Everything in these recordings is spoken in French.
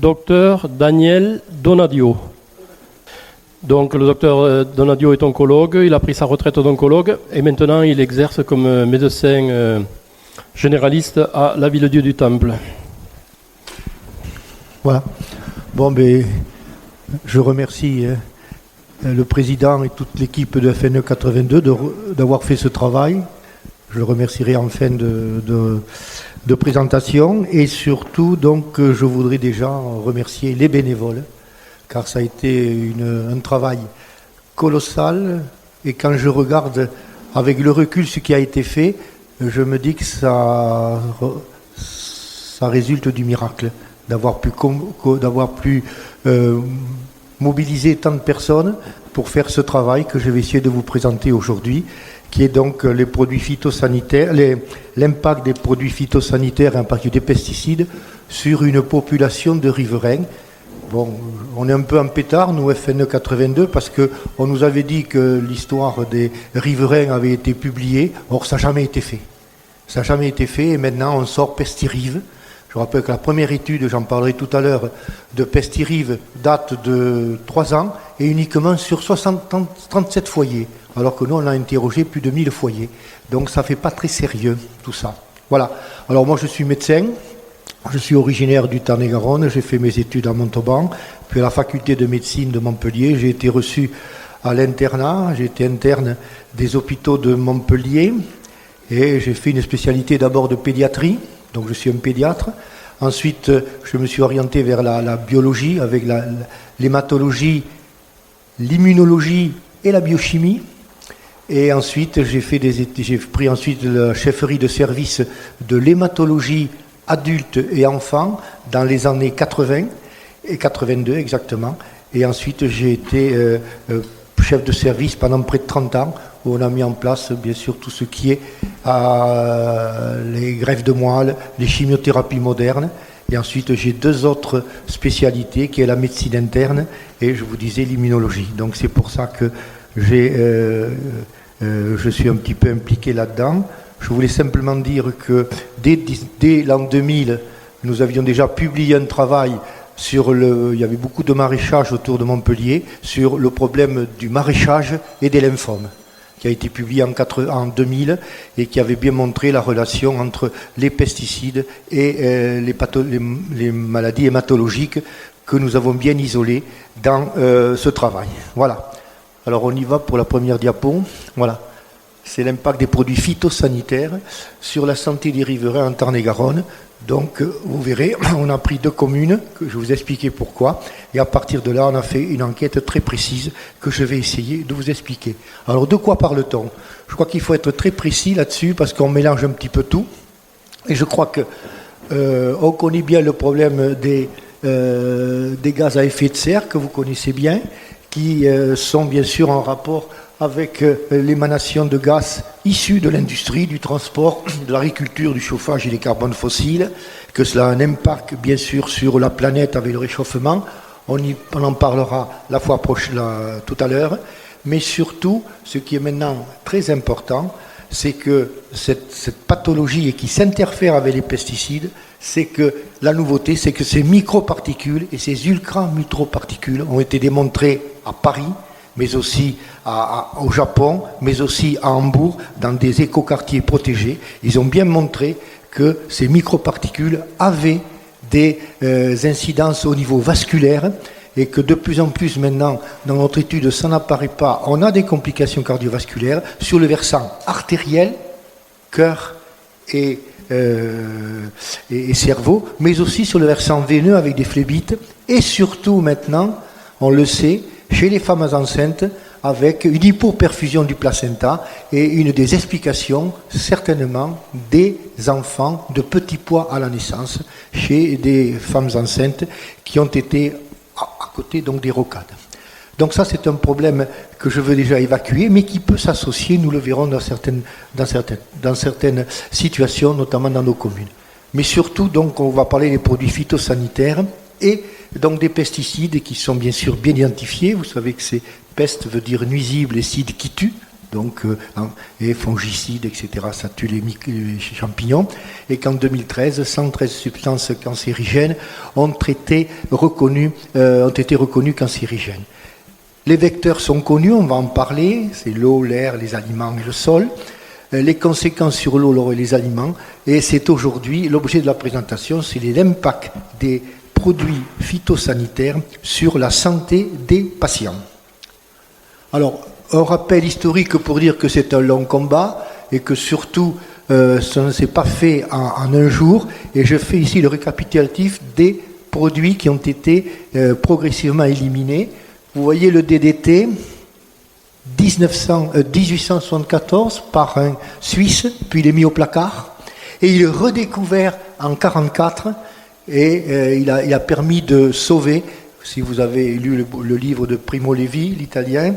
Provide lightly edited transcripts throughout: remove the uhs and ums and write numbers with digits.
Docteur Daniel Donadio. Donc le docteur Donadio est oncologue, il a pris sa retraite d'oncologue et maintenant il exerce comme médecin généraliste à la Ville-Dieu du Temple. Voilà. Bon, je remercie le président et toute l'équipe de FNE 82 d'avoir fait ce travail. Je le remercierai en fin de présentation. Et surtout, donc, je voudrais déjà remercier les bénévoles, car ça a été un travail colossal. Et quand je regarde avec le recul ce qui a été fait, je me dis que ça résulte du miracle, d'avoir pu mobiliser tant de personnes pour faire ce travail que je vais essayer de vous présenter aujourd'hui, qui est donc les produits phytosanitaires, l'impact des produits phytosanitaires et en particulier des pesticides sur une population de riverains. Bon, on est un peu en pétard, nous, FNE 82, parce qu'on nous avait dit que l'histoire des riverains avait été publiée. Or, ça n'a jamais été fait. Ça n'a jamais été fait, et maintenant, on sort Pestirive. Je rappelle que la première étude, j'en parlerai tout à l'heure, de Pestirive date de 3 ans, et uniquement sur 37 foyers, alors que nous, on a interrogé plus de 1000 foyers. Donc, ça ne fait pas très sérieux, tout ça. Voilà. Alors, moi, je suis médecin. Je suis originaire du Tarn-et-Garonne, j'ai fait mes études à Montauban, puis à la faculté de médecine de Montpellier. J'ai été reçu à l'internat, j'ai été interne des hôpitaux de Montpellier et j'ai fait une spécialité d'abord de pédiatrie, donc je suis un pédiatre. Ensuite, je me suis orienté vers la biologie avec l'hématologie, l'immunologie et la biochimie. Et ensuite, j'ai pris ensuite la chefferie de service de l'hématologie adultes et enfants dans les années 80 et 82 exactement. Et ensuite, j'ai été chef de service pendant près de 30 ans où on a mis en place, bien sûr, tout ce qui est les greffes de moelle, les chimiothérapies modernes. Et ensuite, j'ai 2 autres spécialités qui est la médecine interne et, je vous disais, l'immunologie. Donc, c'est pour ça que je suis un petit peu impliqué là-dedans. Je voulais simplement dire que dès l'an 2000, nous avions déjà publié un travail il y avait beaucoup de maraîchage autour de Montpellier, sur le problème du maraîchage et des lymphomes, qui a été publié en 2000 et qui avait bien montré la relation entre les pesticides et les maladies hématologiques que nous avons bien isolées dans ce travail. Voilà. Alors on y va pour la première diapo. Voilà. C'est l'impact des produits phytosanitaires sur la santé des riverains en Tarn-et-Garonne. Donc, vous verrez, on a pris 2 communes, que je vais vous expliquer pourquoi. Et à partir de là, on a fait une enquête très précise que je vais essayer de vous expliquer. Alors, de quoi parle-t-on ? Je crois qu'il faut être très précis là-dessus parce qu'on mélange un petit peu tout. Et je crois qu'on connaît bien le problème des gaz à effet de serre, que vous connaissez bien, qui sont bien sûr en rapport avec l'émanation de gaz issus de l'industrie, du transport, de l'agriculture, du chauffage et des carbones fossiles, que cela a un impact bien sûr sur la planète avec le réchauffement. On en parlera la fois prochaine, tout à l'heure. Mais surtout, ce qui est maintenant très important, c'est que cette pathologie et qui s'interfère avec les pesticides, c'est que la nouveauté, c'est que ces microparticules et ces ultra-microparticules ont été démontrés à Paris, mais aussi au Japon, mais aussi à Hambourg, dans des écoquartiers protégés. Ils ont bien montré que ces microparticules avaient des incidences au niveau vasculaire et que de plus en plus maintenant, dans notre étude, ça n'apparaît pas. On a des complications cardiovasculaires sur le versant artériel, cœur et cerveau, mais aussi sur le versant veineux avec des phlébites et surtout maintenant, on le sait, chez les femmes enceintes, avec une hypoperfusion du placenta et une des explications, certainement, des enfants de petit poids à la naissance chez des femmes enceintes qui ont été à côté donc des rocades. Donc ça, c'est un problème que je veux déjà évacuer, mais qui peut s'associer, nous le verrons dans certaines situations, notamment dans nos communes. Mais surtout, donc, on va parler des produits phytosanitaires et donc des pesticides qui sont bien sûr bien identifiés. Vous savez que peste veut dire nuisible et cide qui tue. et fongicides, etc. Ça tue les champignons. Et qu'en 2013, 113 substances cancérigènes ont été reconnues cancérigènes. Les vecteurs sont connus, on va en parler, c'est l'eau, l'air, les aliments et le sol. Les conséquences sur l'eau, l'air et les aliments. Et c'est aujourd'hui, l'objet de la présentation, c'est l'impact des produits phytosanitaires sur la santé des patients. Alors, un rappel historique pour dire que c'est un long combat et que surtout, ça ne s'est pas fait en un jour. Et je fais ici le récapitulatif des produits qui ont été progressivement éliminés. Vous voyez le DDT, 1874 par un Suisse, puis il est mis au placard. Et il est redécouvert en 1944 et il a permis de sauver, si vous avez lu le livre de Primo Levi, l'italien,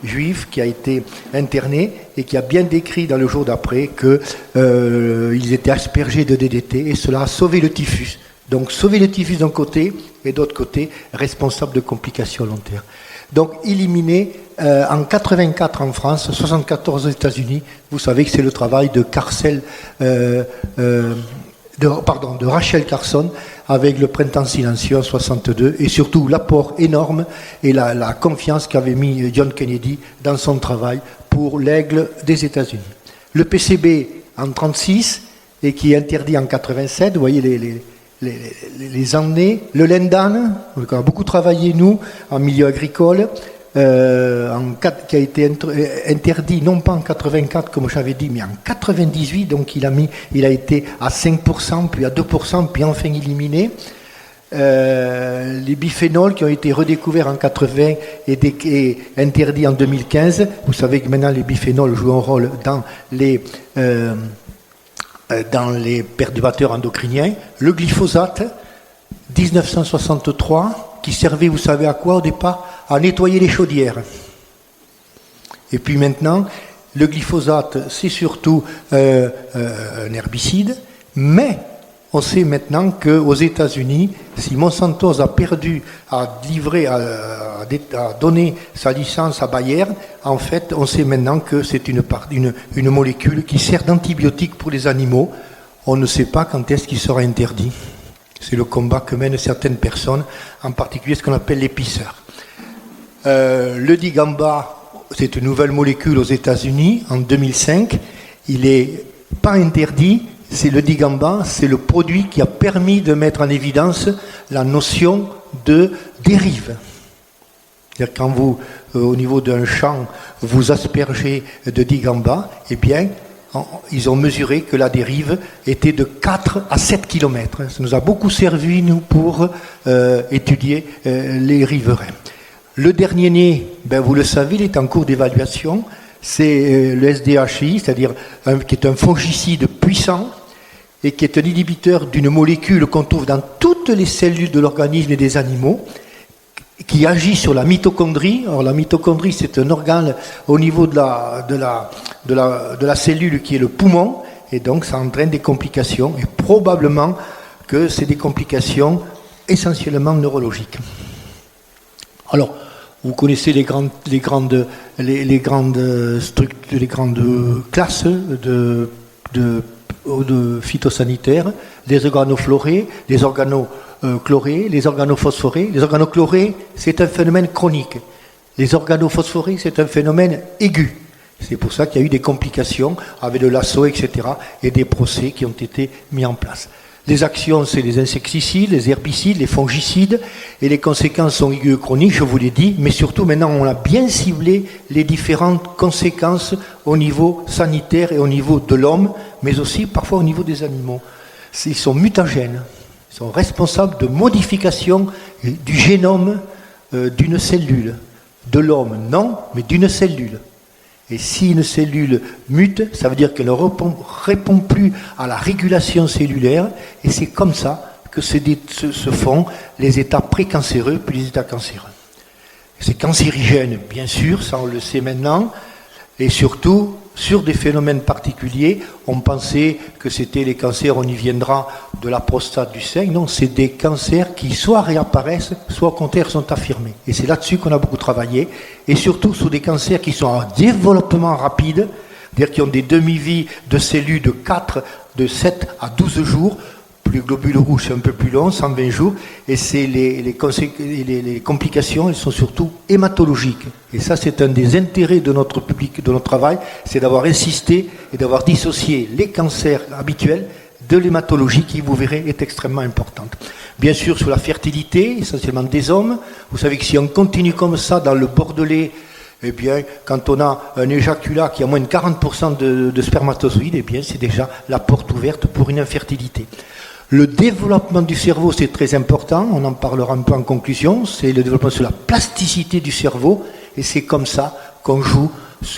juif, qui a été interné et qui a bien décrit dans le jour d'après qu'ils étaient aspergés de DDT et cela a sauvé le typhus. Donc sauver le typhus d'un côté et d'autre côté, responsable de complications long terme. Donc éliminé en 84 en France, 74 aux États-Unis. Vous savez que c'est le travail de de Rachel Carson avec le Printemps silencieux en 62 et surtout l'apport énorme et la confiance qu'avait mis John Kennedy dans son travail pour l'aigle des États-Unis. Le PCB en 36 et qui est interdit en 87, vous voyez les années. Le Lendan, on a beaucoup travaillé nous en milieu agricole, qui a été interdit non pas en 84 comme j'avais dit, mais en 98, donc il a été à 5%, puis à 2%, puis enfin éliminé. Les biphénols qui ont été redécouverts en 80 et interdits en 2015. Vous savez que maintenant les biphénols jouent un rôle dans les perturbateurs endocriniens. Le glyphosate, 1963, qui servait, vous savez à quoi au départ? À nettoyer les chaudières. Et puis maintenant, le glyphosate, c'est surtout un herbicide, mais on sait maintenant qu'aux États-Unis, si Monsanto a donné sa licence à Bayer, en fait, on sait maintenant que c'est une molécule qui sert d'antibiotique pour les animaux. On ne sait pas quand est-ce qu'il sera interdit. C'est le combat que mènent certaines personnes, en particulier ce qu'on appelle l'épiceur. Le digamba, c'est une nouvelle molécule aux États-Unis, en 2005. Il n'est pas interdit. C'est le digamba, c'est le produit qui a permis de mettre en évidence la notion de dérive. C'est-à-dire quand vous, au niveau d'un champ, vous aspergez de digamba, eh bien, ils ont mesuré que la dérive était de 4 à 7 km. Ça nous a beaucoup servi, nous, pour étudier les riverains. Le dernier né, vous le savez, il est en cours d'évaluation. C'est le SDHI, c'est-à-dire qui est un fongicide puissant et qui est un inhibiteur d'une molécule qu'on trouve dans toutes les cellules de l'organisme et des animaux, qui agit sur la mitochondrie. Alors la mitochondrie, c'est un organe au niveau de la cellule qui est le poumon, et donc ça entraîne des complications, et probablement que c'est des complications essentiellement neurologiques. Alors, vous connaissez les grandes classes de phytosanitaires, les organochlorés, les organochlorés, les organophosphorés. Les organochlorés, c'est un phénomène chronique. Les organophosphorés, c'est un phénomène aigu. C'est pour ça qu'il y a eu des complications avec le lasso, etc., et des procès qui ont été mis en place. Les actions, c'est les insecticides, les herbicides, les fongicides, et les conséquences sont aiguës et chroniques, je vous l'ai dit, mais surtout maintenant on a bien ciblé les différentes conséquences au niveau sanitaire et au niveau de l'homme, mais aussi parfois au niveau des animaux. Ils sont mutagènes, ils sont responsables de modification du génome d'une cellule. De l'homme, non, mais d'une cellule. Et si une cellule mute, ça veut dire qu'elle ne répond plus à la régulation cellulaire, et c'est comme ça que se font les états précancéreux puis les états cancéreux. C'est cancérigène, bien sûr, ça on le sait maintenant, et surtout, sur des phénomènes particuliers. On pensait que c'était les cancers, on y viendra, de la prostate, du sein. Non, c'est des cancers qui soit réapparaissent, soit au contraire sont affirmés. Et c'est là-dessus qu'on a beaucoup travaillé. Et surtout sur des cancers qui sont en développement rapide, c'est-à-dire qui ont des demi-vies de cellules de 7 à 12 jours. Les globules rouges, c'est un peu plus long, 120 jours, et c'est les complications, elles sont surtout hématologiques. Et ça, c'est un des intérêts de notre public, de notre travail, c'est d'avoir insisté et d'avoir dissocié les cancers habituels de l'hématologie, qui, vous verrez, est extrêmement importante. Bien sûr, sur la fertilité, essentiellement des hommes, vous savez que si on continue comme ça dans le Bordelais, eh bien, quand on a un éjaculat qui a moins de 40% de spermatozoïdes, eh bien, c'est déjà la porte ouverte pour une infertilité. Le développement du cerveau, c'est très important, on en parlera un peu en conclusion, c'est le développement sur la plasticité du cerveau, et c'est comme ça qu'on joue,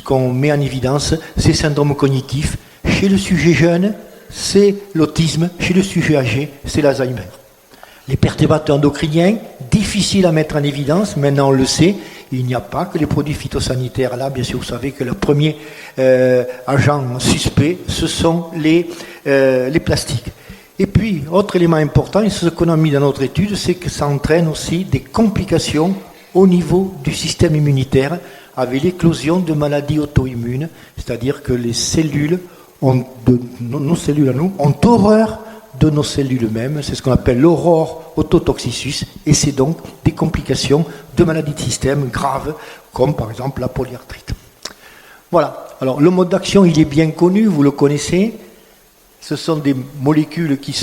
qu'on met en évidence ces syndromes cognitifs. Chez le sujet jeune, c'est l'autisme, chez le sujet âgé, c'est l'Alzheimer. Les perturbateurs endocriniens, difficiles à mettre en évidence, maintenant on le sait, il n'y a pas que les produits phytosanitaires. Là, bien sûr, vous savez que le premier agent suspect, ce sont les plastiques. Et puis, autre élément important, et ce qu'on a mis dans notre étude, c'est que ça entraîne aussi des complications au niveau du système immunitaire, avec l'éclosion de maladies auto-immunes, c'est-à-dire que les cellules, nos cellules à nous, ont horreur de nos cellules eux-mêmes, c'est ce qu'on appelle l'aurore autotoxicus, et c'est donc des complications de maladies de système graves, comme par exemple la polyarthrite. Voilà, alors le mode d'action, il est bien connu, vous le connaissez. Ce sont des molécules qui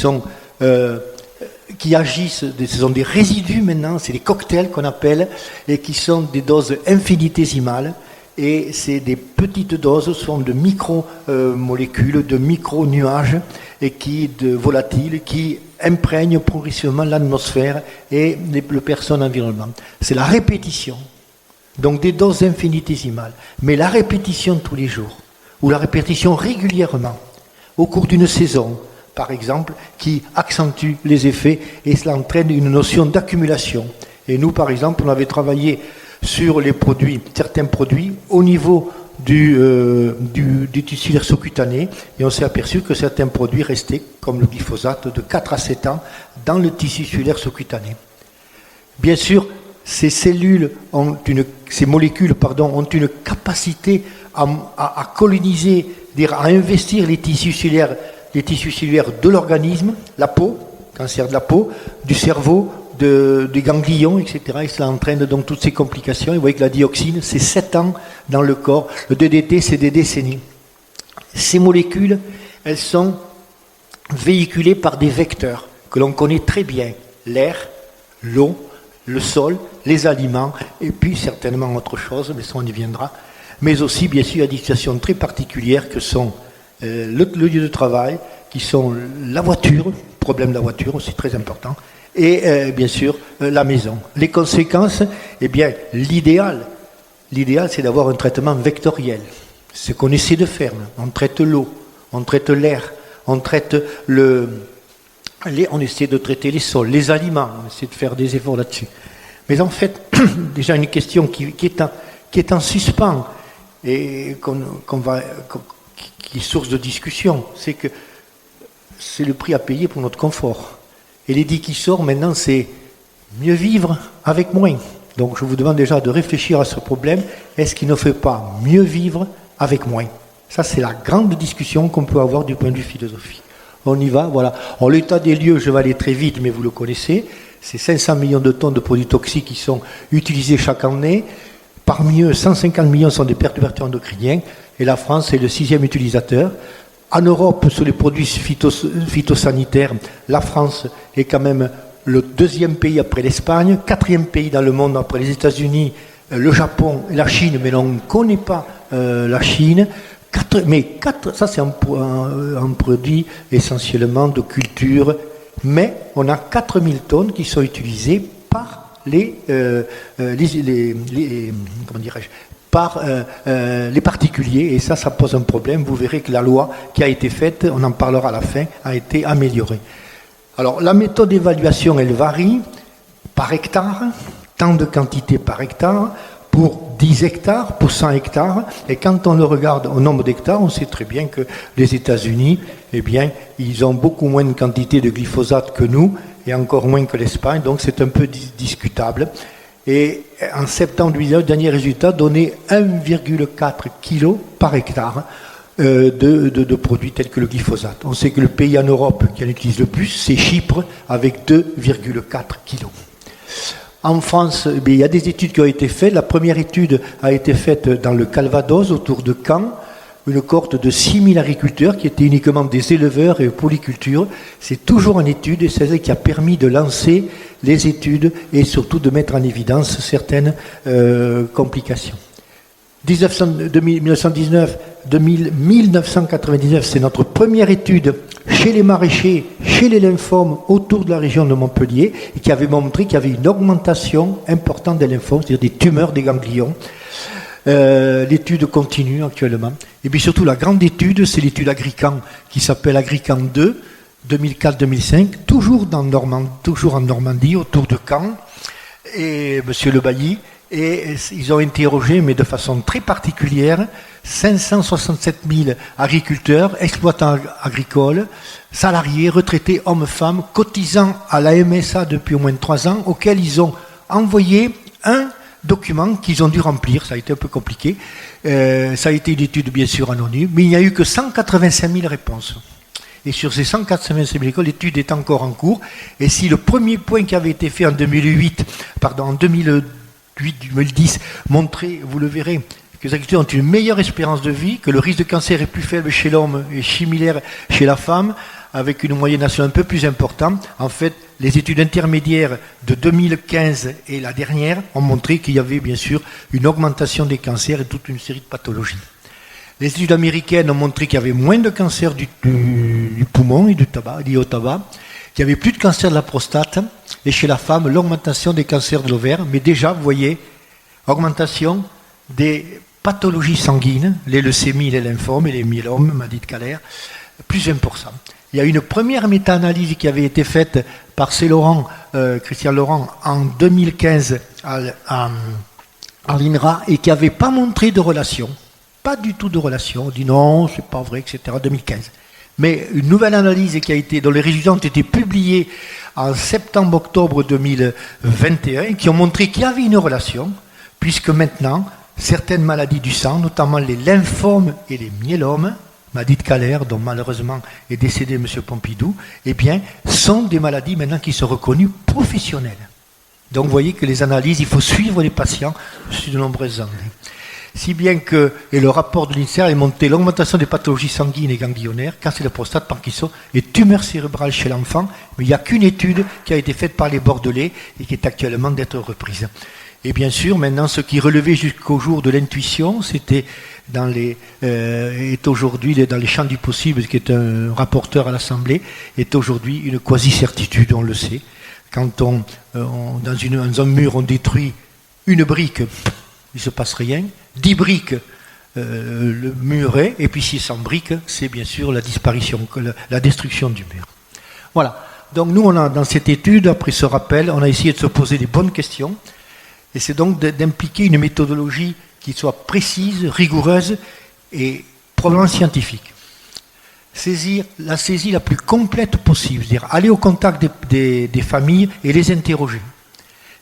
agissent, ce sont des résidus maintenant, c'est des cocktails qu'on appelle, et qui sont des doses infinitésimales, et c'est des petites doses, ce sont de micro-molécules, de micro-nuages, et volatiles, qui imprègnent progressivement l'atmosphère et le personne environnement. C'est la répétition, donc des doses infinitésimales, mais la répétition tous les jours, ou la répétition régulièrement, au cours d'une saison, par exemple, qui accentue les effets et cela entraîne une notion d'accumulation. Et nous, par exemple, on avait travaillé sur certains produits au niveau du tissulaire sous-cutané et on s'est aperçu que certains produits restaient, comme le glyphosate, de 4 à 7 ans dans le tissulaire sous-cutané. Bien sûr, ces molécules ont une capacité à coloniser, à investir les tissus cellulaires de l'organisme, la peau, cancer de la peau, du cerveau, des ganglions, etc. Et cela entraîne donc toutes ces complications. Et vous voyez que la dioxine, c'est 7 ans dans le corps. Le DDT, c'est des décennies. Ces molécules, elles sont véhiculées par des vecteurs que l'on connaît très bien. L'air, l'eau, le sol, les aliments, et puis certainement autre chose, mais ça on y viendra. Mais aussi, bien sûr, il y a des situations très particulières que sont le lieu de travail, qui sont la voiture, problème de la voiture aussi très important, et bien sûr la maison. Les conséquences, eh bien, l'idéal, c'est d'avoir un traitement vectoriel. C'est ce qu'on essaie de faire. On traite l'eau, on traite l'air, on traite on essaie de traiter les sols, les aliments, on essaie de faire des efforts là-dessus. Mais en fait, déjà une question qui est en suspens et qui est source de discussion, c'est que c'est le prix à payer pour notre confort. Et l'idée qui sort maintenant, c'est mieux vivre avec moins. Donc je vous demande déjà de réfléchir à ce problème. Est-ce qu'il ne fait pas mieux vivre avec moins? Ça, c'est la grande discussion qu'on peut avoir du point de vue philosophique. On y va, voilà. En l'état des lieux, je vais aller très vite, mais vous le connaissez. C'est 500 millions de tonnes de produits toxiques qui sont utilisés chaque année. Parmi eux, 150 millions sont des perturbateurs endocriniens. Et la France est le 6e utilisateur. En Europe, sur les produits phytosanitaires, la France est quand même le 2e pays après l'Espagne, 4e pays dans le monde après les États-Unis, le Japon et la Chine, mais on ne connaît pas la Chine. Ça, c'est un produit essentiellement de culture, mais on a 4000 tonnes qui sont utilisées par les particuliers, et ça pose un problème. Vous verrez que la loi qui a été faite, on en parlera à la fin, a été améliorée. Alors, la méthode d'évaluation, elle varie par hectare, tant de quantité par hectare, pour 10 hectares pour 100 hectares. Et quand on le regarde au nombre d'hectares, on sait très bien que les États-Unis, eh bien, ils ont beaucoup moins de quantité de glyphosate que nous, et encore moins que l'Espagne, donc c'est un peu discutable. Et en septembre 2019, le dernier résultat donnait 1,4 kg par hectare de produits tels que le glyphosate. On sait que le pays en Europe qui en utilise le plus, c'est Chypre, avec 2,4 kg. En France, il y a des études qui ont été faites. La première étude a été faite dans le Calvados, autour de Caen, une cohorte de 6000 agriculteurs qui étaient uniquement des éleveurs et polyculture. C'est toujours en étude et c'est ça qui a permis de lancer les études et surtout de mettre en évidence certaines complications. 1999, 1999, c'est notre première étude chez les maraîchers, chez les lymphomes autour de la région de Montpellier et qui avait montré qu'il y avait une augmentation importante des lymphomes, c'est-à-dire des tumeurs des ganglions. L'étude continue actuellement. Et puis surtout, la grande étude, c'est l'étude Agrican, qui s'appelle Agrican 2, 2004-2005, toujours en Normandie, autour de Caen, et M. Le Bailly. Et ils ont interrogé, mais de façon très particulière, 567 000 agriculteurs, exploitants agricoles, salariés, retraités, hommes, femmes, cotisant à la MSA depuis au moins 3 ans, auxquels ils ont envoyé un document qu'ils ont dû remplir. Ça a été un peu compliqué. Ça a été une étude bien sûr anonyme, mais il n'y a eu que 185 000 réponses. Et sur ces 185 000 écoles, l'étude est encore en cours. Et si le premier point qui avait été fait en 2010 montrait, vous le verrez, que les agriculteurs ont une meilleure espérance de vie, que le risque de cancer est plus faible chez l'homme et similaire chez la femme, avec une moyenne nationale un peu plus importante. En fait, les études intermédiaires de 2015 et la dernière ont montré qu'il y avait bien sûr une augmentation des cancers et toute une série de pathologies. Les études américaines ont montré qu'il y avait moins de cancers du poumon et du tabac, liés au tabac, qu'il y avait plus de cancer de la prostate, et chez la femme, l'augmentation des cancers de l'ovaire. Mais déjà, vous voyez, augmentation des pathologies sanguines, les leucémies, les lymphomes et les myélomes, m'a dit Caller, plus 20%. Il y a une première méta-analyse qui avait été faite par Christian Laurent, en 2015 à l'INRA et qui n'avait pas montré de relation. Pas du tout de relation. On dit non, c'est pas vrai, etc. 2015. Mais une nouvelle analyse dont les résultats ont été publiés en septembre-octobre 2021, qui ont montré qu'il y avait une relation, puisque maintenant, certaines maladies du sang, notamment les lymphomes et les myélomes, Madit Caller, dont malheureusement est décédé M. Pompidou, eh bien, sont des maladies maintenant qui sont reconnues professionnelles. Donc vous voyez que les analyses, il faut suivre les patients sur de nombreuses années. Si bien que, et le rapport de l'INSERM est monté l'augmentation des pathologies sanguines et ganglionnaires, cancer de prostate, Parkinson et tumeurs cérébrales chez l'enfant, mais il n'y a qu'une étude qui a été faite par les Bordelais et qui est actuellement d'être reprise. Et bien sûr, maintenant, ce qui relevait jusqu'au jour de l'intuition, c'était est aujourd'hui dans les champs du possible, qui est un rapporteur à l'Assemblée, est aujourd'hui une quasi-certitude, on le sait. Quand dans un mur, on détruit une brique, il ne se passe rien. 10 briques, le mur est, et puis 600 briques, c'est bien sûr la disparition, la destruction du mur. Voilà. Donc nous, dans cette étude, après ce rappel, on a essayé de se poser des bonnes questions, et c'est donc d'impliquer une méthodologie qui soit précise, rigoureuse et probablement scientifique. La saisie la plus complète possible, c'est-à-dire aller au contact des familles et les interroger.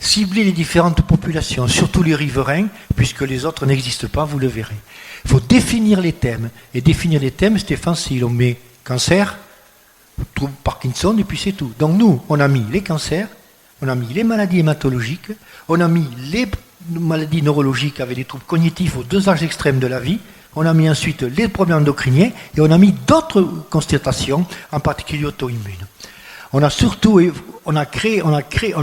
Cibler les différentes populations, surtout les riverains, puisque les autres n'existent pas, vous le verrez. Il faut définir les thèmes. Et définir les thèmes, Stéphane, c'est on met cancer, trouble Parkinson, et puis c'est tout. Donc nous, on a mis les cancers, on a mis les maladies hématologiques, on a mis les maladies neurologiques avec des troubles cognitifs aux 2 âges extrêmes de la vie, on a mis ensuite les problèmes endocriniens, et on a mis d'autres constatations, en particulier auto-immunes. On a surtout, on a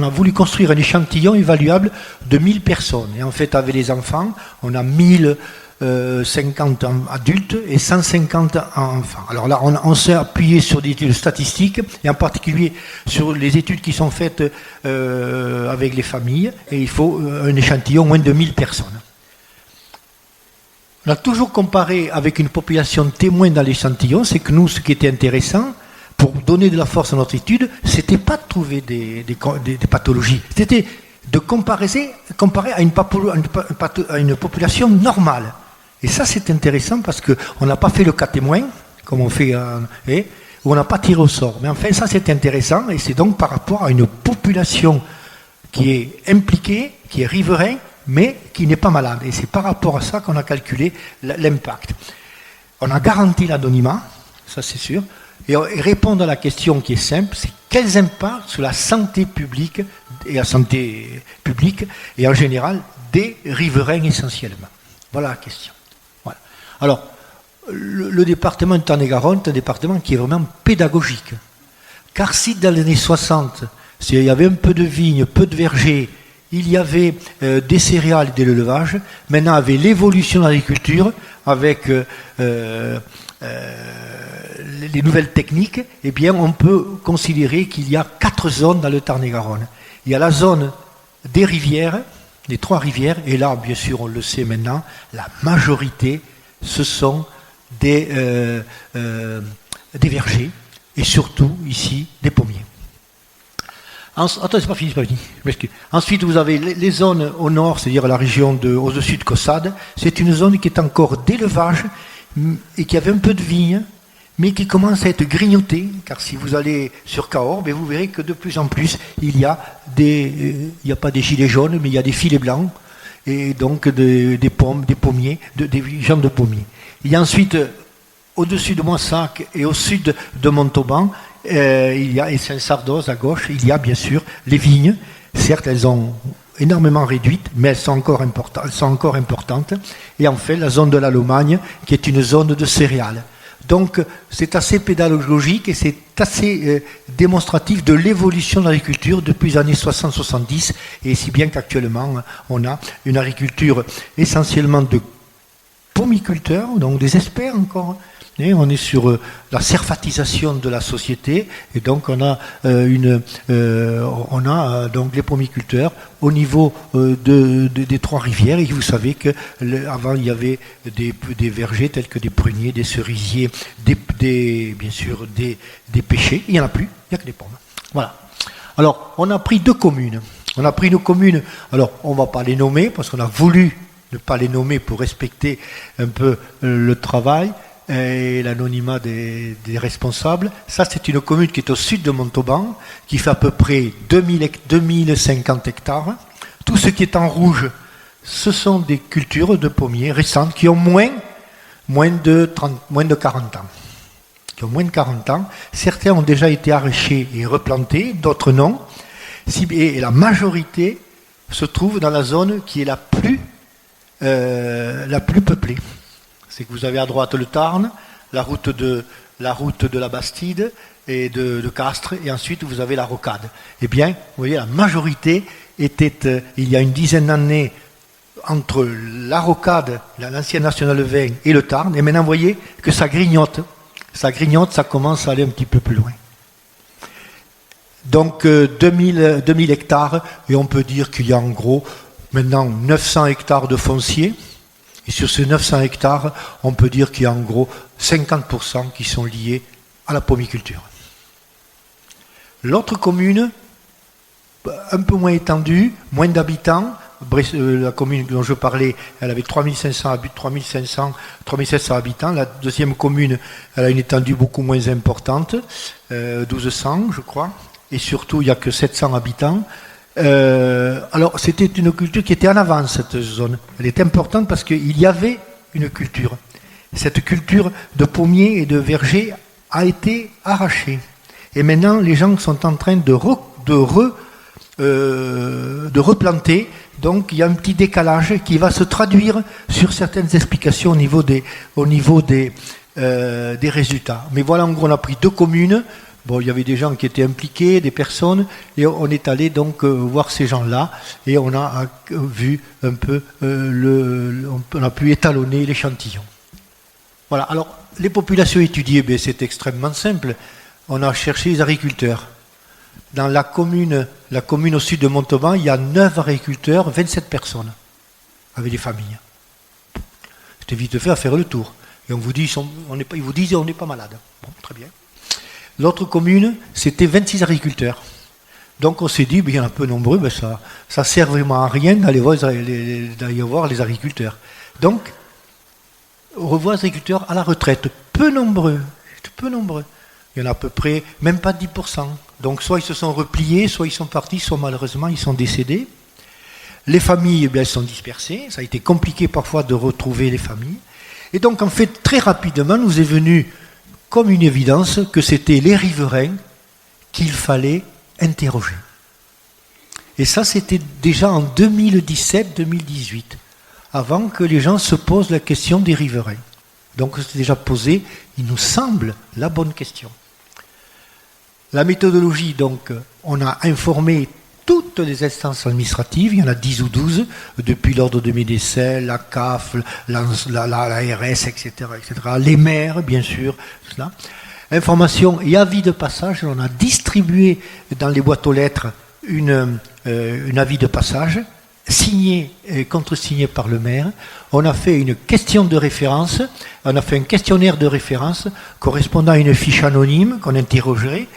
voulu construire un échantillon évaluable de 1000 personnes. Et en fait, avec les enfants, on a 1050 adultes et 150 enfants. Alors là, on s'est appuyé sur des études statistiques, et en particulier sur les études qui sont faites avec les familles, et il faut un échantillon moins de 1000 personnes. On a toujours comparé avec une population de témoins dans l'échantillon, c'est que nous, ce qui était intéressant, pour donner de la force à notre étude, c'était pas de trouver des pathologies, c'était de comparer à une population normale. Et ça, c'est intéressant parce qu'on n'a pas fait le cas témoin, comme on fait, où on n'a pas tiré au sort. Mais enfin, ça, c'est intéressant, et c'est donc par rapport à une population qui est impliquée, qui est riverain, mais qui n'est pas malade. Et c'est par rapport à ça qu'on a calculé l'impact. On a garanti l'anonymat, ça c'est sûr, et répondre à la question qui est simple, c'est quels impacts sur la santé publique et en général des riverains essentiellement. Voilà la question. Voilà. Alors, le département de Tarn-et-Garonne est un département qui est vraiment pédagogique. Car si dans les années 60, il y avait un peu de vignes, peu de vergers, il y avait des céréales et de l'élevage, maintenant avec l'évolution de l'agriculture, avec les nouvelles techniques, eh bien, on peut considérer qu'il y a 4 zones dans le Tarn-et-Garonne. Il y a la zone des rivières, les 3 rivières, et là, bien sûr, on le sait maintenant, la majorité, ce sont des vergers, et surtout, ici, des pommiers. Attends, c'est pas fini, je m'excuse. Ensuite, vous avez les zones au nord, c'est-à-dire la région au-dessus de Caussade. C'est une zone qui est encore d'élevage et qui avait un peu de vignes, mais qui commence à être grignotée, car si vous allez sur Cahors, vous verrez que de plus en plus, il y a il n'y a pas des gilets jaunes, mais il y a des filets blancs, et donc des pommes, des pommiers, des gens de pommiers. Il y a ensuite, au-dessus de Moissac et au sud de Montauban, il y a, et Saint-Sardoz à gauche, il y a bien sûr les vignes. Certes, elles ont énormément réduites, mais elles sont encore importantes. Et enfin, la zone de la Lomagne, qui est une zone de céréales. Donc, c'est assez pédagogique et c'est assez démonstratif de l'évolution de l'agriculture depuis les années 60-70, et si bien qu'actuellement, on a une agriculture essentiellement de pommiculteurs, donc des experts encore. Et on est sur la serfatisation de la société, et donc on a donc les pommiculteurs au niveau des 3 rivières. Et vous savez que avant il y avait des vergers tels que des pruniers, des cerisiers, bien sûr des pêchers. Il n'y en a plus, il n'y a que des pommes. Voilà. Alors on a pris 2 communes. On a pris nos communes. Alors on ne va pas les nommer parce qu'on a voulu ne pas les nommer pour respecter un peu le travail et l'anonymat des responsables. Ça, c'est une commune qui est au sud de Montauban, qui fait à peu près 2050 hectares. Tout ce qui est en rouge, ce sont des cultures de pommiers récentes qui ont moins de 40 ans. Qui ont moins de 40 ans. Certains ont déjà été arrachés et replantés, d'autres non. Et la majorité se trouve dans la zone qui est la plus peuplée. C'est que vous avez à droite le Tarn, la route de la Bastide et de Castres, et ensuite vous avez la Rocade. Eh bien, vous voyez, la majorité était, il y a une dizaine d'années, entre la Rocade, l'ancienne Nationale 20 et le Tarn, et maintenant vous voyez que ça grignote. Ça grignote, ça commence à aller un petit peu plus loin. Donc 2000 hectares, et on peut dire qu'il y a en gros maintenant 900 hectares de foncier. Et sur ces 900 hectares, on peut dire qu'il y a en gros 50% qui sont liés à la pommiculture. L'autre commune, un peu moins étendue, moins d'habitants, la commune dont je parlais, elle avait 3700 habitants. La deuxième commune, elle a une étendue beaucoup moins importante, 1200 je crois, et surtout il n'y a que 700 habitants. Alors, c'était une culture qui était en avance, cette zone. Elle est importante parce qu'il y avait une culture. Cette culture de pommiers et de vergers a été arrachée. Et maintenant, les gens sont en train de replanter. Donc, il y a un petit décalage qui va se traduire sur certaines explications au niveau des résultats. Mais voilà, en gros, on a pris 2 communes. Bon, il y avait des gens qui étaient impliqués, des personnes, et on est allé donc voir ces gens-là, et on a vu un peu, on a pu étalonner l'échantillon. Voilà, alors les populations étudiées, c'est extrêmement simple. On a cherché les agriculteurs. Dans la commune au sud de Montauban, il y a 9 agriculteurs, 27 personnes, avec des familles. C'était vite fait à faire le tour. Et on vous dit, ils vous disent on n'est pas malade. Bon, très bien. L'autre commune, c'était 26 agriculteurs. Donc on s'est dit, il y en a peu nombreux, ça sert vraiment à rien d'aller voir les agriculteurs. Donc, on revoit les agriculteurs à la retraite, peu nombreux. Il y en a à peu près, même pas 10%. Donc soit ils se sont repliés, soit ils sont partis, soit malheureusement ils sont décédés. Les familles, elles sont dispersées, ça a été compliqué parfois de retrouver les familles. Et donc en fait, très rapidement, nous est venu comme une évidence que c'était les riverains qu'il fallait interroger. Et ça, c'était déjà en 2017-2018, avant que les gens se posent la question des riverains. Donc c'est déjà posé, il nous semble, la bonne question. La méthodologie, donc, on a informé toutes les instances administratives, il y en a 10 ou 12, depuis l'ordre de médecins, la CAF, l'ARS, etc., les maires, bien sûr, tout cela. Information et avis de passage, on a distribué dans les boîtes aux lettres un avis de passage, signé et contresigné par le maire. On a fait une question de référence, on a fait un questionnaire de référence correspondant à une fiche anonyme qu'on interrogeait.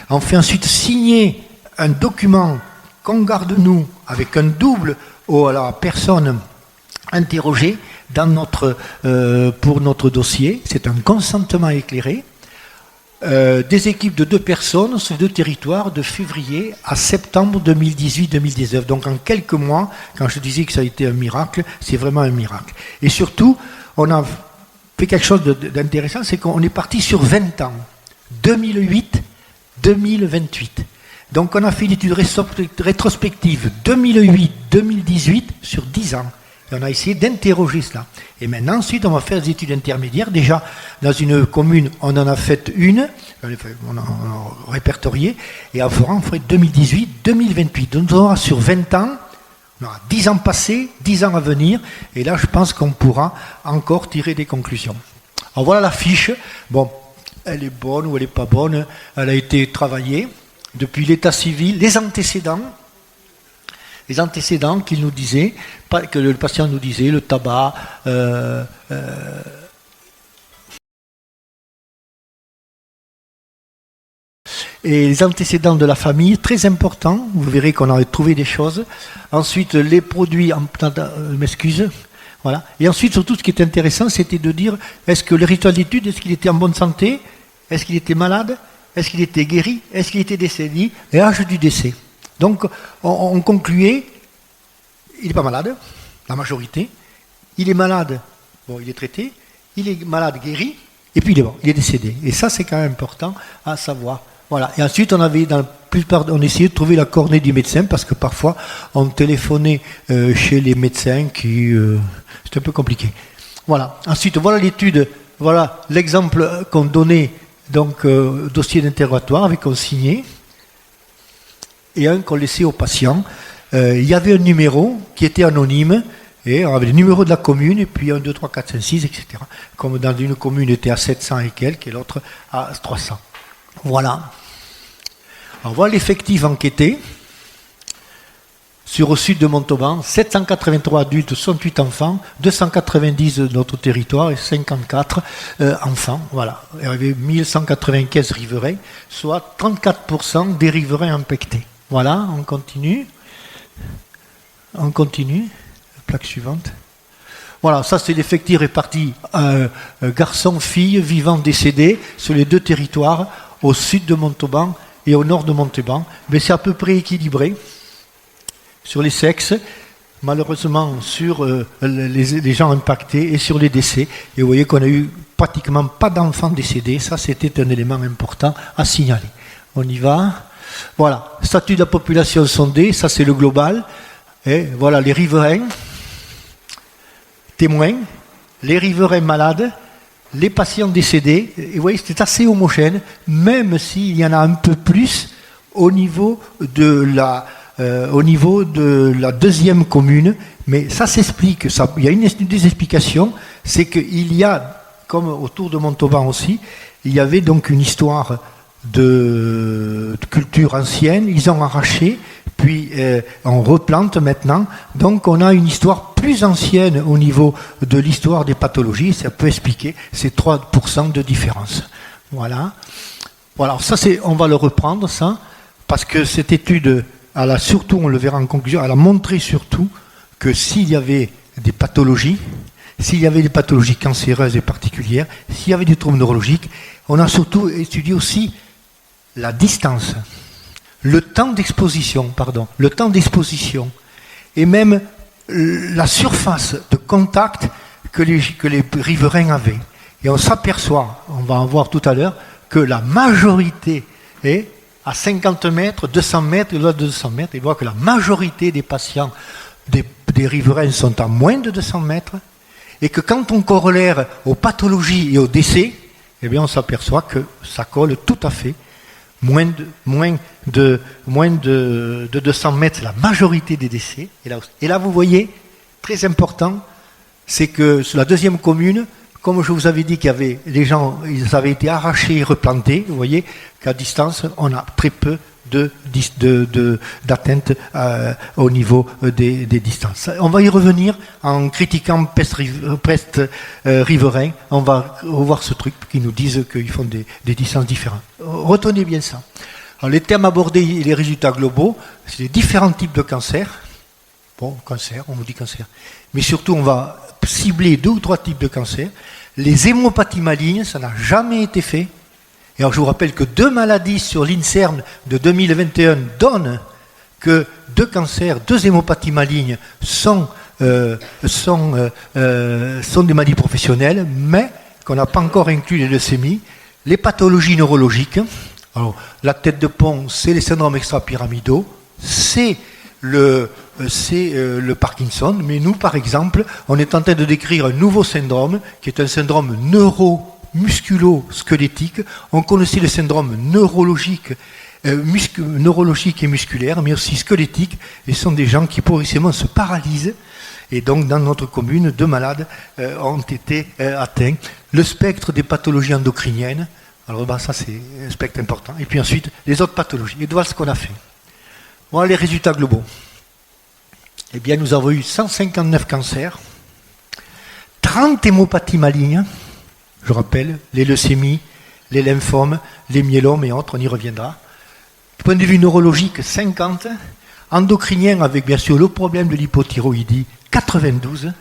On fait ensuite signer un document qu'on garde nous avec un double à la personne interrogée pour notre dossier. C'est un consentement éclairé. Des équipes de 2 personnes sur 2 territoires de février à septembre 2018-2019. Donc en quelques mois, quand je disais que ça a été un miracle, c'est vraiment un miracle. Et surtout, on a fait quelque chose d'intéressant, c'est qu'on est parti sur 20 ans. 2008-2028. Donc on a fait une étude rétrospective 2008-2018 sur 10 ans. Et on a essayé d'interroger cela. Et maintenant, ensuite, on va faire des études intermédiaires. Déjà, dans une commune, on en a fait une, on a répertorié, et on ferait 2018-2028. Donc on aura sur 20 ans, on aura 10 ans passés, 10 ans à venir, et là, je pense qu'on pourra encore tirer des conclusions. Alors voilà la fiche. Bon, elle est bonne ou elle n'est pas bonne. Elle a été travaillée depuis l'état civil, les antécédents qu'il nous disait, que le patient nous disait, le tabac, et les antécédents de la famille, très important, vous verrez qu'on a trouvé des choses. Ensuite, les produits, m'excuse, voilà. Et ensuite, surtout, ce qui est intéressant, c'était de dire, est-ce que le rituel d'étude, est-ce qu'il était en bonne santé? Est-ce qu'il était malade? Est-ce qu'il était guéri? Est-ce qu'il était décédé? Et l'âge du décès. Donc, on concluait, il n'est pas malade, la majorité. Il est malade, bon, il est traité. Il est malade, guéri. Et puis il est bon, il est décédé. Et ça, c'est quand même important à savoir. Voilà. Et ensuite, on essayait de trouver la cornée du médecin, parce que parfois, on téléphonait chez les médecins c'était un peu compliqué. Voilà. Ensuite, voilà l'étude, voilà l'exemple qu'on donnait, donc, dossier d'interrogatoire avec un signé, et un qu'on laissait au patient. Il y avait un numéro qui était anonyme, et on avait le numéro de la commune, et puis 1, 2, 3, 4, 5, 6, etc. Comme dans une commune était à 700 et quelques, et l'autre à 300. Voilà. Alors voilà l'effectif enquêté. Sur au sud de Montauban, 783 adultes, 68 enfants, 290 de notre territoire et 54 enfants. Voilà. Il y avait 1195 riverains, soit 34% des riverains infectés. Voilà, on continue. On continue. Plaque suivante. Voilà, ça c'est l'effectif réparti garçons, filles, vivants, décédés sur les 2 territoires, au sud de Montauban et au nord de Montauban. Mais c'est à peu près équilibré sur les sexes, malheureusement sur les gens impactés et sur les décès. Et vous voyez qu'on a eu pratiquement pas d'enfants décédés. Ça, c'était un élément important à signaler. On y va. Voilà, statut de la population sondée, ça c'est le global. Et voilà les riverains, témoins, les riverains malades, les patients décédés. Et vous voyez, c'est assez homogène, même s'il y en a un peu plus au niveau de la deuxième commune. Mais ça s'explique, il y a une des explications, c'est qu'il y a, comme autour de Montauban aussi, il y avait donc une histoire de culture ancienne, ils ont arraché, puis on replante maintenant, donc on a une histoire plus ancienne au niveau de l'histoire des pathologies, ça peut expliquer ces 3% de différence. Voilà. Voilà, ça on va le reprendre, ça, parce que cette étude, surtout, on le verra en conclusion, elle a montré surtout que s'il y avait des pathologies, cancéreuses et particulières, s'il y avait des troubles neurologiques, on a surtout étudié aussi la distance, le temps d'exposition, et même la surface de contact que les riverains avaient. Et on s'aperçoit, on va en voir tout à l'heure, que la majorité est à 50 mètres, 200 mètres, et au-delà de 200 mètres, et on voit que la majorité des patients, des riverains sont à moins de 200 mètres, et que quand on corrélère aux pathologies et aux décès, eh bien on s'aperçoit que ça colle tout à fait. Moins de 200 mètres, la majorité des décès. Et là, vous voyez, très important, c'est que sur la deuxième commune, comme je vous avais dit qu'il y avait les gens, ils avaient été arrachés et replantés, vous voyez qu'à distance, on a très peu d'atteinte au niveau des distances. On va y revenir en critiquant Pest riverain. On va revoir ce truc qui nous disent qu'ils font des distances différentes. Retenez bien ça. Alors, les thèmes abordés et les résultats globaux, c'est les différents types de cancers. Bon, cancer, on vous dit cancer. Mais surtout, on va cibler 2 ou 3 types de cancers. Les hémopathies malignes, ça n'a jamais été fait. Et alors je vous rappelle que 2 maladies sur l'INSERM de 2021 donnent que 2 cancers, 2 hémopathies malignes sont des maladies professionnelles, mais qu'on n'a pas encore inclus les leucémies, les pathologies neurologiques. Alors la tête de pont, c'est les syndromes extrapyramidaux, c'est le Parkinson, mais nous par exemple, on est en train de décrire un nouveau syndrome qui est un syndrome musculo-squelettique. On connaissait le syndrome neurologique et musculaire, mais aussi squelettique, et ce sont des gens qui progressivement se paralysent. Et donc, dans notre commune, 2 malades ont été atteints. Le spectre des pathologies endocriniennes, alors ça c'est un spectre important. Et puis ensuite, les autres pathologies. Et voilà ce qu'on a fait. Voilà les résultats globaux. Eh bien, nous avons eu 159 cancers, 30 hémopathies malignes, je rappelle, les leucémies, les lymphomes, les myélomes et autres, on y reviendra. Du point de vue neurologique, 50. Endocriniens avec bien sûr le problème de l'hypothyroïdie, 92.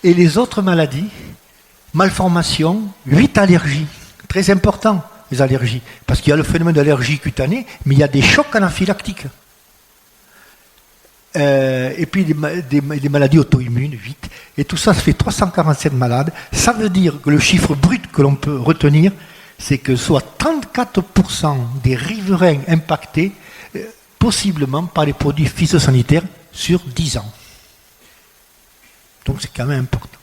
Et les autres maladies, malformations, 8 allergies. Très important, les allergies. Parce qu'il y a le phénomène d'allergie cutanée, mais il y a des chocs anaphylactiques. Et puis des maladies auto-immunes, 8. Et tout ça, ça fait 347 malades. Ça veut dire que le chiffre brut que l'on peut retenir, c'est que soit 34% des riverains impactés, possiblement par les produits phytosanitaires, sur 10 ans. Donc c'est quand même important.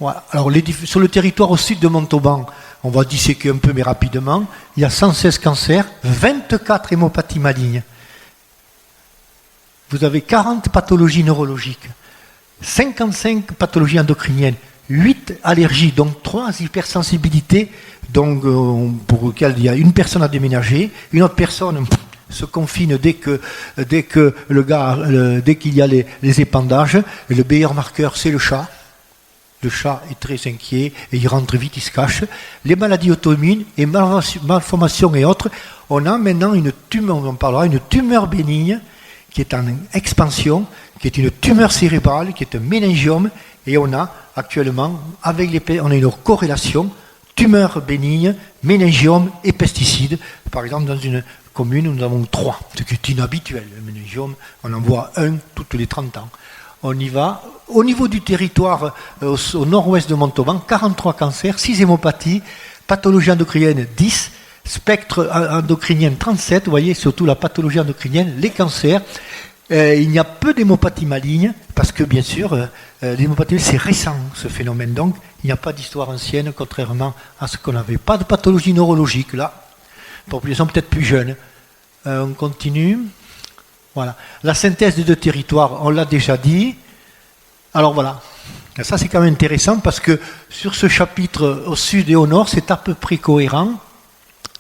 Voilà. Alors sur le territoire au sud de Montauban, on va disséquer un peu mais rapidement, il y a 116 cancers, 24 hémopathies malignes. Vous avez 40 pathologies neurologiques, 55 pathologies endocriniennes, 8 allergies, donc 3 hypersensibilités, donc, pour lesquelles il y a une personne à déménager, une autre personne se confine dès qu'il y a les épandages. Et le meilleur marqueur, c'est le chat. Le chat est très inquiet et il rentre vite, il se cache. Les maladies auto-immunes et malformations et autres, on a maintenant une tumeur bénigne qui est en expansion, qui est une tumeur cérébrale, qui est un méningiome, et on a actuellement, on a une corrélation, tumeur bénigne, méningiome et pesticides. Par exemple, dans une commune, nous avons 3, ce qui est inhabituel. Le méningiome, on en voit 1 toutes les 30 ans. On y va. Au niveau du territoire, au nord-ouest de Montauban, 43 cancers, 6 hémopathies, pathologie endocrinienne 10, spectre endocrinien 37, vous voyez, surtout la pathologie endocrinienne, les cancers. Il y a peu d'hémopathies malignes, parce que bien sûr, l'hémopathie, c'est récent ce phénomène, donc il n'y a pas d'histoire ancienne, contrairement à ce qu'on avait. Pas de pathologie neurologique, là, population peut-être plus jeune. On continue. Voilà. La synthèse des 2 territoires, on l'a déjà dit. Alors voilà. Ça, c'est quand même intéressant, parce que sur ce chapitre, au sud et au nord, c'est à peu près cohérent.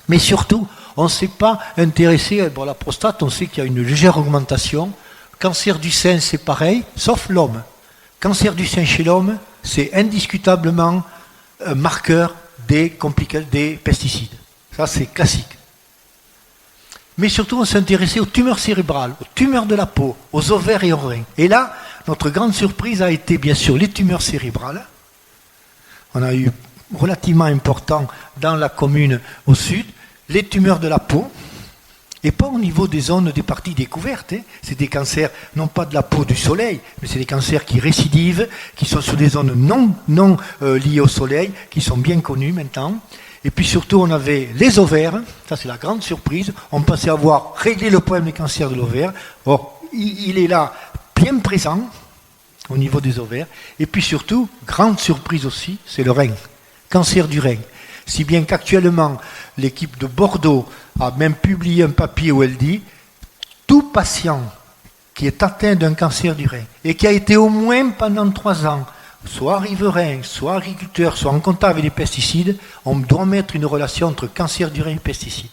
Mais surtout, on ne s'est pas intéressé, pour la prostate, on sait qu'il y a une légère augmentation. Cancer du sein, c'est pareil, sauf l'homme. Cancer du sein chez l'homme, c'est indiscutablement un marqueur des pesticides. Ça, c'est classique. Mais surtout, on s'est intéressé aux tumeurs cérébrales, aux tumeurs de la peau, aux ovaires et aux reins. Et là, notre grande surprise a été bien sûr les tumeurs cérébrales. On a eu relativement important dans la commune au sud, les tumeurs de la peau, et pas au niveau des zones des parties découvertes. C'est des cancers, non pas de la peau du soleil, mais c'est des cancers qui récidivent, qui sont sur des zones non liées au soleil, qui sont bien connues maintenant. Et puis surtout, on avait les ovaires, ça c'est la grande surprise. On pensait avoir réglé le problème des cancers de l'ovaire. Or, il est là, bien présent, au niveau des ovaires. Et puis surtout, grande surprise aussi, c'est le rein, cancer du rein. Si bien qu'actuellement, l'équipe de Bordeaux a même publié un papier où elle dit « Tout patient qui est atteint d'un cancer du rein et qui a été au moins pendant 3 ans soit riverain, soit agriculteur, soit en contact avec les pesticides, on doit mettre une relation entre cancer du rein et pesticides. »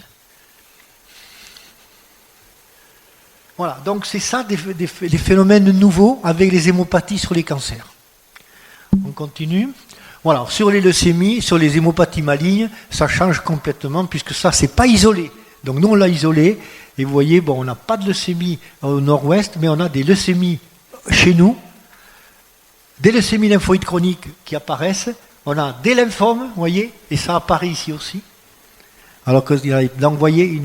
Voilà, donc c'est ça des phénomènes nouveaux avec les hémopathies sur les cancers. On continue. Voilà, sur les leucémies, sur les hémopathies malignes, ça change complètement puisque ça, c'est pas isolé. Donc nous, on l'a isolé et vous voyez, bon, on n'a pas de leucémie au nord-ouest, mais on a des leucémies chez nous, des leucémies lymphoïdes chroniques qui apparaissent, on a des lymphomes, vous voyez, et ça apparaît ici aussi. Alors que donc, vous voyez,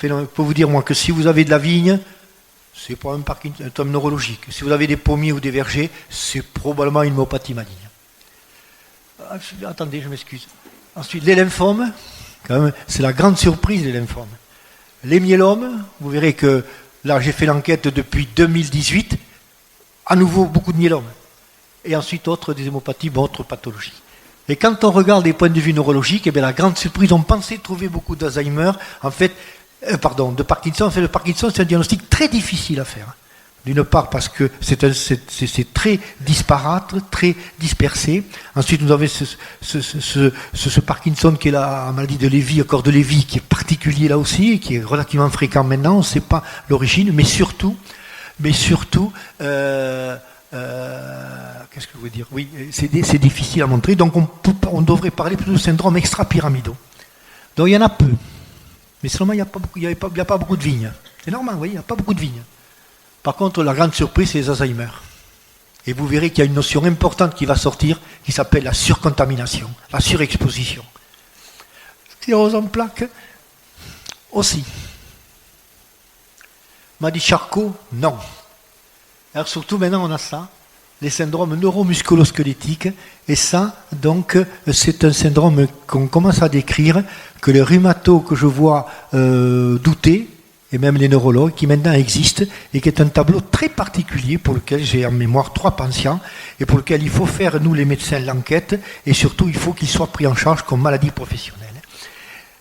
je peux vous dire, moi, que si vous avez de la vigne, c'est pas un symptôme neurologique. Si vous avez des pommiers ou des vergers, c'est probablement une hémopathie maligne. Attendez, je m'excuse. Ensuite, les lymphomes, quand même, c'est la grande surprise des lymphomes. Les myélomes, vous verrez que là, j'ai fait l'enquête depuis 2018, à nouveau beaucoup de myélomes. Et ensuite, des hémopathies, autres pathologies. Et quand on regarde des points de vue neurologiques, eh bien, la grande surprise, on pensait trouver beaucoup d'Alzheimer, de Parkinson. En fait, le Parkinson, c'est un diagnostic très difficile à faire. D'une part parce que c'est très disparate, très dispersé. Ensuite, nous avons ce Parkinson qui est la maladie de Lévy, le corps de Lévy, qui est particulier là aussi, qui est relativement fréquent maintenant. On ne sait pas l'origine, mais surtout, qu'est-ce que je veux dire ? Oui, c'est difficile à montrer. Donc, on devrait parler plutôt de syndrome extra-pyramidaux. Donc, il y en a peu. Mais seulement, il n'y a pas beaucoup de vignes. C'est normal, oui, il n'y a pas beaucoup de vignes. Par contre, la grande surprise, c'est les Alzheimer. Et vous verrez qu'il y a une notion importante qui va sortir, qui s'appelle la surcontamination, la surexposition. Sclérose en plaques, aussi. M'a dit Charcot, non. Alors surtout, maintenant, on a ça, les syndromes neuromusculo-squelettiques. Et ça, donc, c'est un syndrome qu'on commence à décrire, que les rhumatos que je vois douter, et même les neurologues, qui maintenant existent, et qui est un tableau très particulier pour lequel j'ai en mémoire 3 patients, et pour lequel il faut faire, nous les médecins, l'enquête, et surtout il faut qu'il soit pris en charge comme maladie professionnelle.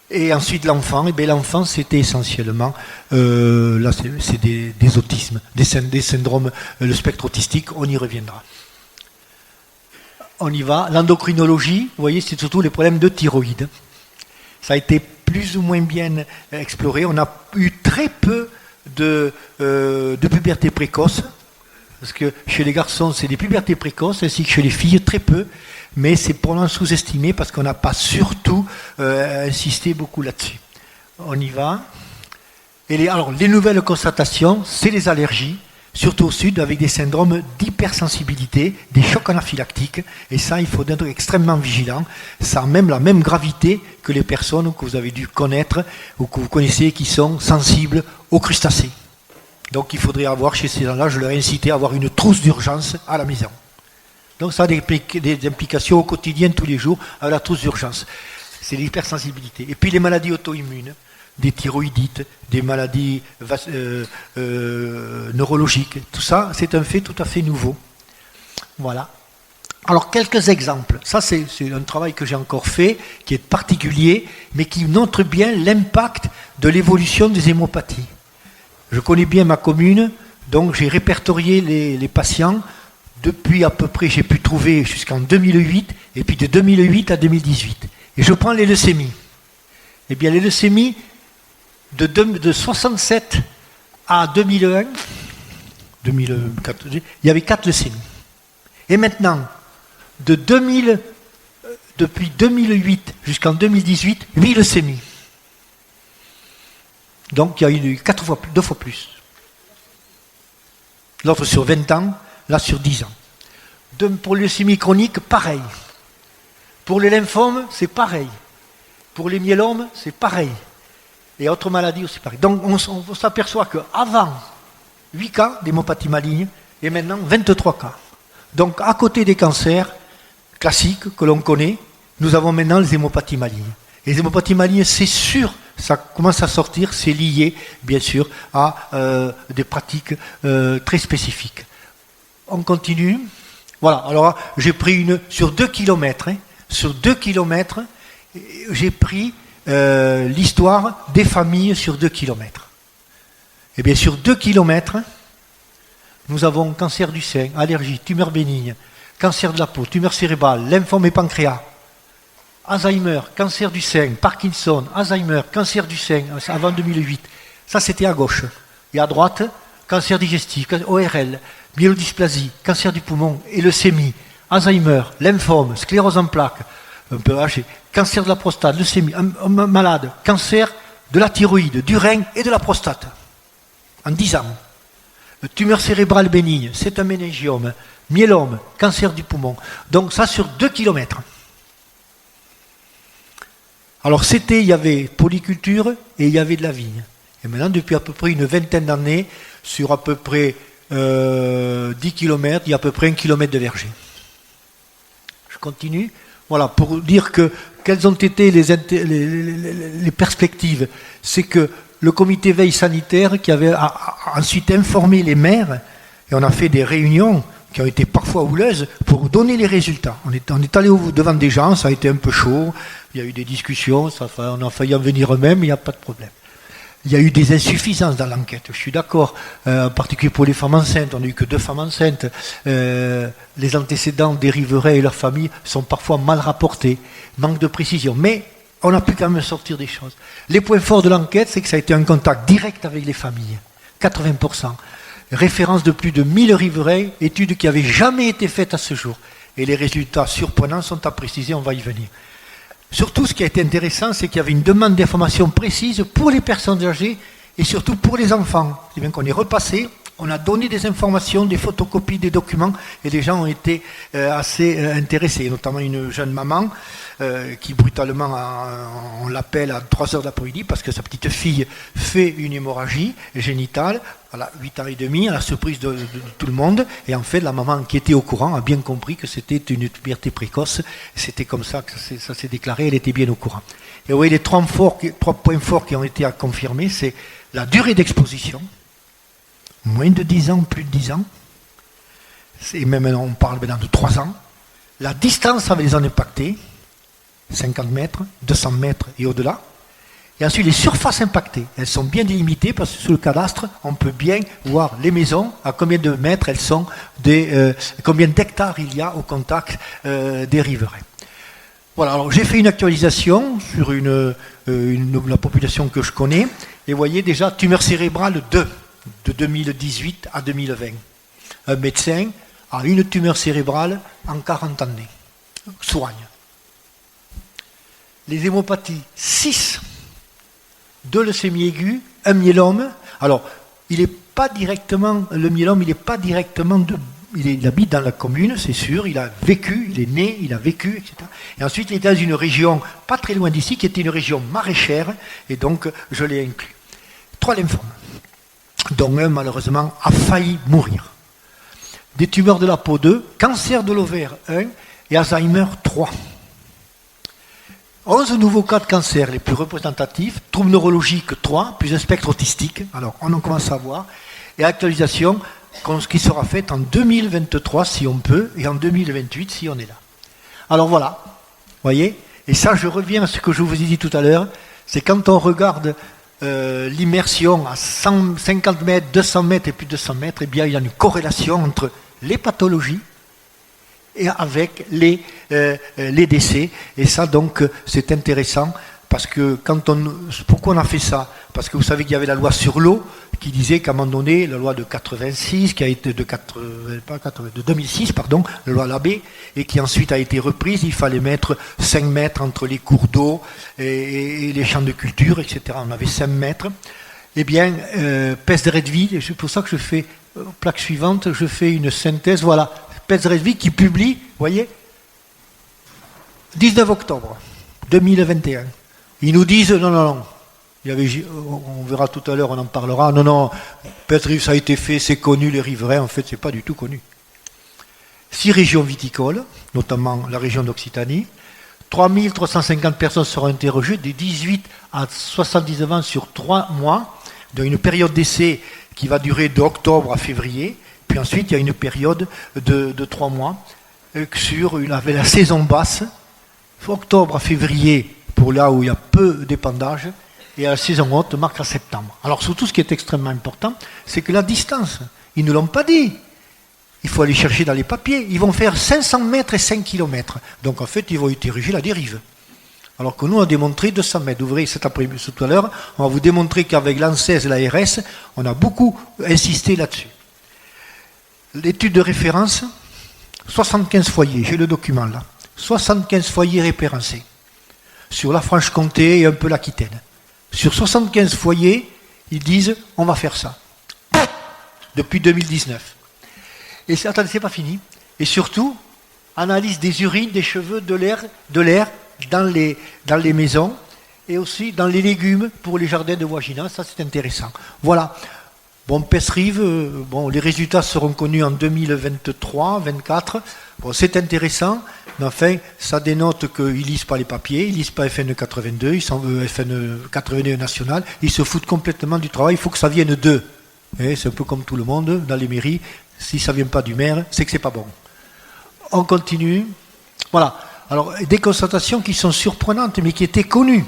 Et ensuite l'enfant, et bien l'enfant c'était essentiellement, là c'est des autismes, des syndromes, le spectre autistique, on y reviendra. On y va, l'endocrinologie, vous voyez, c'est surtout les problèmes de thyroïde. Ça a été plus ou moins bien exploré. On a eu très peu de puberté précoce, parce que chez les garçons, c'est des pubertés précoces, ainsi que chez les filles, très peu, mais c'est probablement sous-estimé parce qu'on n'a pas surtout insisté beaucoup là-dessus. On y va. Et alors, les nouvelles constatations, c'est les allergies, surtout au sud, avec des syndromes d'hypersensibilité, des chocs anaphylactiques, et ça, il faut être extrêmement vigilant. Ça a même la même gravité que les personnes que vous avez dû connaître, ou que vous connaissez, qui sont sensibles aux crustacés. Donc il faudrait avoir, chez ces gens-là, je leur ai incité à avoir une trousse d'urgence à la maison. Donc ça a des implications au quotidien, tous les jours, à la trousse d'urgence. C'est l'hypersensibilité. Et puis les maladies auto-immunes, des thyroïdites, des maladies neurologiques. Tout ça, c'est un fait tout à fait nouveau. Voilà. Alors, quelques exemples. Ça, c'est un travail que j'ai encore fait, qui est particulier, mais qui montre bien l'impact de l'évolution des hémopathies. Je connais bien ma commune, donc j'ai répertorié les patients depuis à peu près, j'ai pu trouver jusqu'en 2008, et puis de 2008 à 2018. Et je prends les leucémies. Eh bien, les leucémies, de 67 à 2001, 2004, il y avait 4 leucémies. Et maintenant, depuis 2008 jusqu'en 2018, 8 leucémies. Donc il y a eu 2 fois plus. L'autre sur 20 ans, là sur 10 ans. Pour les leucémies chroniques, pareil. Pour les lymphomes, c'est pareil. Pour les myélomes, c'est pareil. Et autres maladies aussi pareil. Donc on s'aperçoit qu'avant, 8 cas d'hémopathie maligne, et maintenant 23 cas. Donc à côté des cancers classiques que l'on connaît, nous avons maintenant les hémopathies malignes. Les hémopathies malignes, c'est sûr, ça commence à sortir, c'est lié, bien sûr, à des pratiques très spécifiques. On continue. Voilà, alors j'ai pris sur 2 kilomètres, j'ai pris l'histoire des familles sur 2 kilomètres. Eh bien, sur 2 kilomètres, nous avons cancer du sein, allergie, tumeur bénigne, cancer de la peau, tumeur cérébrale, lymphome et pancréas, Alzheimer, cancer du sein, Parkinson, Alzheimer, cancer du sein, avant 2008. Ça, c'était à gauche. Et à droite, cancer digestif, ORL, myélodysplasie, cancer du poumon et leucémie, Alzheimer, lymphome, sclérose en plaques, un peu âgé, cancer de la prostate, leucémie, un malade, cancer de la thyroïde, du rein et de la prostate. En 10 ans. Tumeur cérébrale bénigne, c'est un méningiome, myélome, cancer du poumon. Donc ça sur 2 kilomètres. Alors il y avait polyculture et il y avait de la vigne. Et maintenant, depuis à peu près une vingtaine d'années, sur à peu près 10 km, il y a à peu près 1 km de verger. Je continue. Voilà, pour dire quelles ont été les perspectives. C'est que le comité veille sanitaire qui avait ensuite informé les maires, et on a fait des réunions qui ont été parfois houleuses pour donner les résultats. On est allé devant des gens, ça a été un peu chaud, il y a eu des discussions, on a failli en venir eux-mêmes, il n'y a pas de problème. Il y a eu des insuffisances dans l'enquête, je suis d'accord, en particulier pour les femmes enceintes, on n'a eu que 2 femmes enceintes, les antécédents des riverains et leurs familles sont parfois mal rapportés, manque de précision, mais on a pu quand même sortir des choses. Les points forts de l'enquête, c'est que ça a été un contact direct avec les familles, 80%. Référence de plus de 1000 riverains, études qui n'avaient jamais été faites à ce jour. Et les résultats surprenants sont à préciser, on va y venir. Surtout, ce qui a été intéressant, c'est qu'il y avait une demande d'information précise pour les personnes âgées et surtout pour les enfants. C'est bien qu'on est repassé, on a donné des informations, des photocopies, des documents, et les gens ont été assez intéressés, notamment une jeune maman qui brutalement, on l'appelle à 3 heures de l'après-midi parce que sa petite fille fait une hémorragie génitale, à 8 ans et demi, à la surprise de tout le monde, et en fait la maman qui était au courant a bien compris que c'était une puberté précoce, c'était comme ça que ça s'est déclaré, elle était bien au courant. Et vous voyez les 3 points forts qui ont été à confirmer, c'est la durée d'exposition, moins de 10 ans, plus de 10 ans, et même on parle maintenant de 3 ans, la distance avec les zones impactées, 50 mètres, 200 mètres et au-delà. Et ensuite, les surfaces impactées, elles sont bien délimitées parce que sous le cadastre, on peut bien voir les maisons, à combien de mètres elles sont, combien d'hectares il y a au contact des riverains. Voilà, alors j'ai fait une actualisation sur la population que je connais, et vous voyez déjà, tumeur cérébrale 2, de 2018 à 2020. Un médecin a une tumeur cérébrale en 40 années. Soigne. Les hémopathies, 6, 2 leucémies aiguës, un myélome. Alors, le myélome, il n'est pas directement il habite dans la commune, c'est sûr, il a vécu, il est né, il a vécu, etc. Et ensuite, il est dans une région pas très loin d'ici, qui était une région maraîchère, et donc je l'ai inclus. 3 lymphomes, dont un, malheureusement, a failli mourir. Des tumeurs de la peau 2, cancer de l'ovaire 1 et Alzheimer 3. 11 nouveaux cas de cancer les plus représentatifs, troubles neurologiques 3, plus un spectre autistique, alors on en commence à voir, et actualisation, ce qui sera faite en 2023 si on peut, et en 2028 si on est là. Alors voilà, voyez, et ça je reviens à ce que je vous ai dit tout à l'heure, c'est quand on regarde l'immersion à 150 mètres, 200 mètres et plus de 200 mètres, eh bien il y a une corrélation entre les pathologies et avec les décès. Et ça, donc, c'est intéressant, parce que pourquoi on a fait ça? Parce que vous savez qu'il y avait la loi sur l'eau, qui disait qu'à un moment donné, la loi de 86, qui a été de 2006, pardon, la loi Labbé, et qui ensuite a été reprise, il fallait mettre 5 mètres entre les cours d'eau et les champs de culture, etc. On avait 5 mètres. Eh bien, Pez-Redville, c'est pour ça que je fais, plaque suivante, je fais une synthèse, voilà, Pez-Redville qui publie, vous voyez, 19 octobre 2021. Ils nous disent, non. On verra tout à l'heure, on en parlera. Non, Pez-Redville, ça a été fait, c'est connu, les riverains, en fait, c'est pas du tout connu. 6 régions viticoles, notamment la région d'Occitanie. 3350 personnes seront interrogées de 18 à 79 ans sur 3 mois, dans une période d'essai qui va durer d'octobre à février. Puis ensuite, il y a une période de 3 mois avec la saison basse, octobre à février, pour là où il y a peu d'épandage, et à la saison haute, mars à septembre. Alors surtout, ce qui est extrêmement important, c'est que la distance, ils ne l'ont pas dit. Il faut aller chercher dans les papiers. Ils vont faire 500 mètres et 5 km. Donc en fait, ils vont interroger la dérive. Alors que nous, on a démontré 200 mètres. Vous verrez cet après-midi, tout à l'heure, on va vous démontrer qu'avec l'ANSES et l'ARS, on a beaucoup insisté là-dessus. L'étude de référence, 75 foyers, j'ai le document là. 75 foyers référencés. Sur la Franche-Comté et un peu l'Aquitaine. Sur 75 foyers, ils disent, on va faire ça. Depuis 2019. Et attendez, c'est pas fini. Et surtout, analyse des urines, des cheveux, de l'air dans les maisons et aussi dans les légumes pour les jardins de voisinage. Ça, c'est intéressant. Voilà. Bon, Pez-Rive, les résultats seront connus en 2023-2024. Bon, c'est intéressant, mais enfin, ça dénote qu'ils ne lisent pas les papiers, ils ne lisent pas FN 82, ils sont FN 81 national, ils se foutent complètement du travail, il faut que ça vienne d'eux. C'est un peu comme tout le monde, dans les mairies. Si ça ne vient pas du maire, c'est que c'est pas bon. On continue. Voilà. Alors, des constatations qui sont surprenantes, mais qui étaient connues.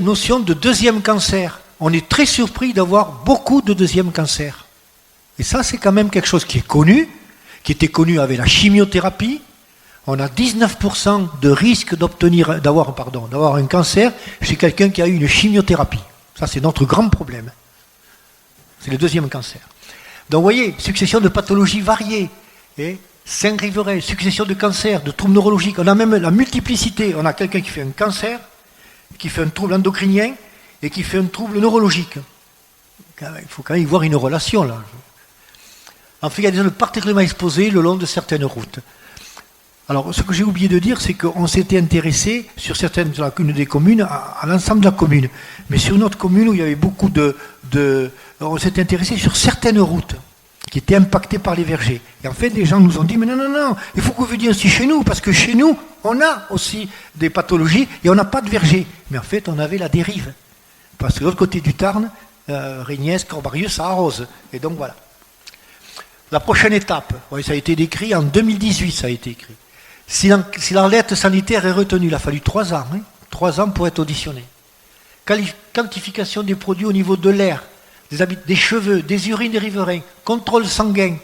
Notion de deuxième cancer. On est très surpris d'avoir beaucoup de deuxième cancer. Et ça, c'est quand même quelque chose qui est connu, qui était connu avec la chimiothérapie. On a 19% de risque d'avoir un cancer chez quelqu'un qui a eu une chimiothérapie. Ça, c'est notre grand problème. C'est le deuxième cancer. Donc, vous voyez, succession de pathologies variées. 5 riverains, succession de cancers, de troubles neurologiques. On a même la multiplicité. On a quelqu'un qui fait un cancer, qui fait un trouble endocrinien et qui fait un trouble neurologique. Il faut quand même y voir une relation, là. En fait, il y a des zones particulièrement exposées le long de certaines routes. Alors, ce que j'ai oublié de dire, c'est qu'on s'était intéressé, sur certaines des communes, à l'ensemble de la commune. Mais sur une autre commune où il y avait beaucoup on s'était intéressé sur certaines routes qui étaient impactées par les vergers. Et en fait, les gens nous ont dit, mais non, il faut que vous veniez aussi chez nous, parce que chez nous, on a aussi des pathologies et on n'a pas de vergers. Mais en fait, on avait la dérive. Parce que de l'autre côté du Tarn, Régnès, Corbarieux, ça arrose. Et donc voilà. La prochaine étape, ça a été décrit en 2018, ça a été écrit. Si l'alerte sanitaire est retenue, il a fallu 3 ans. 3 ans pour être auditionné. Quantification des produits au niveau de l'air, des cheveux, des urines des riverains, contrôle sanguin,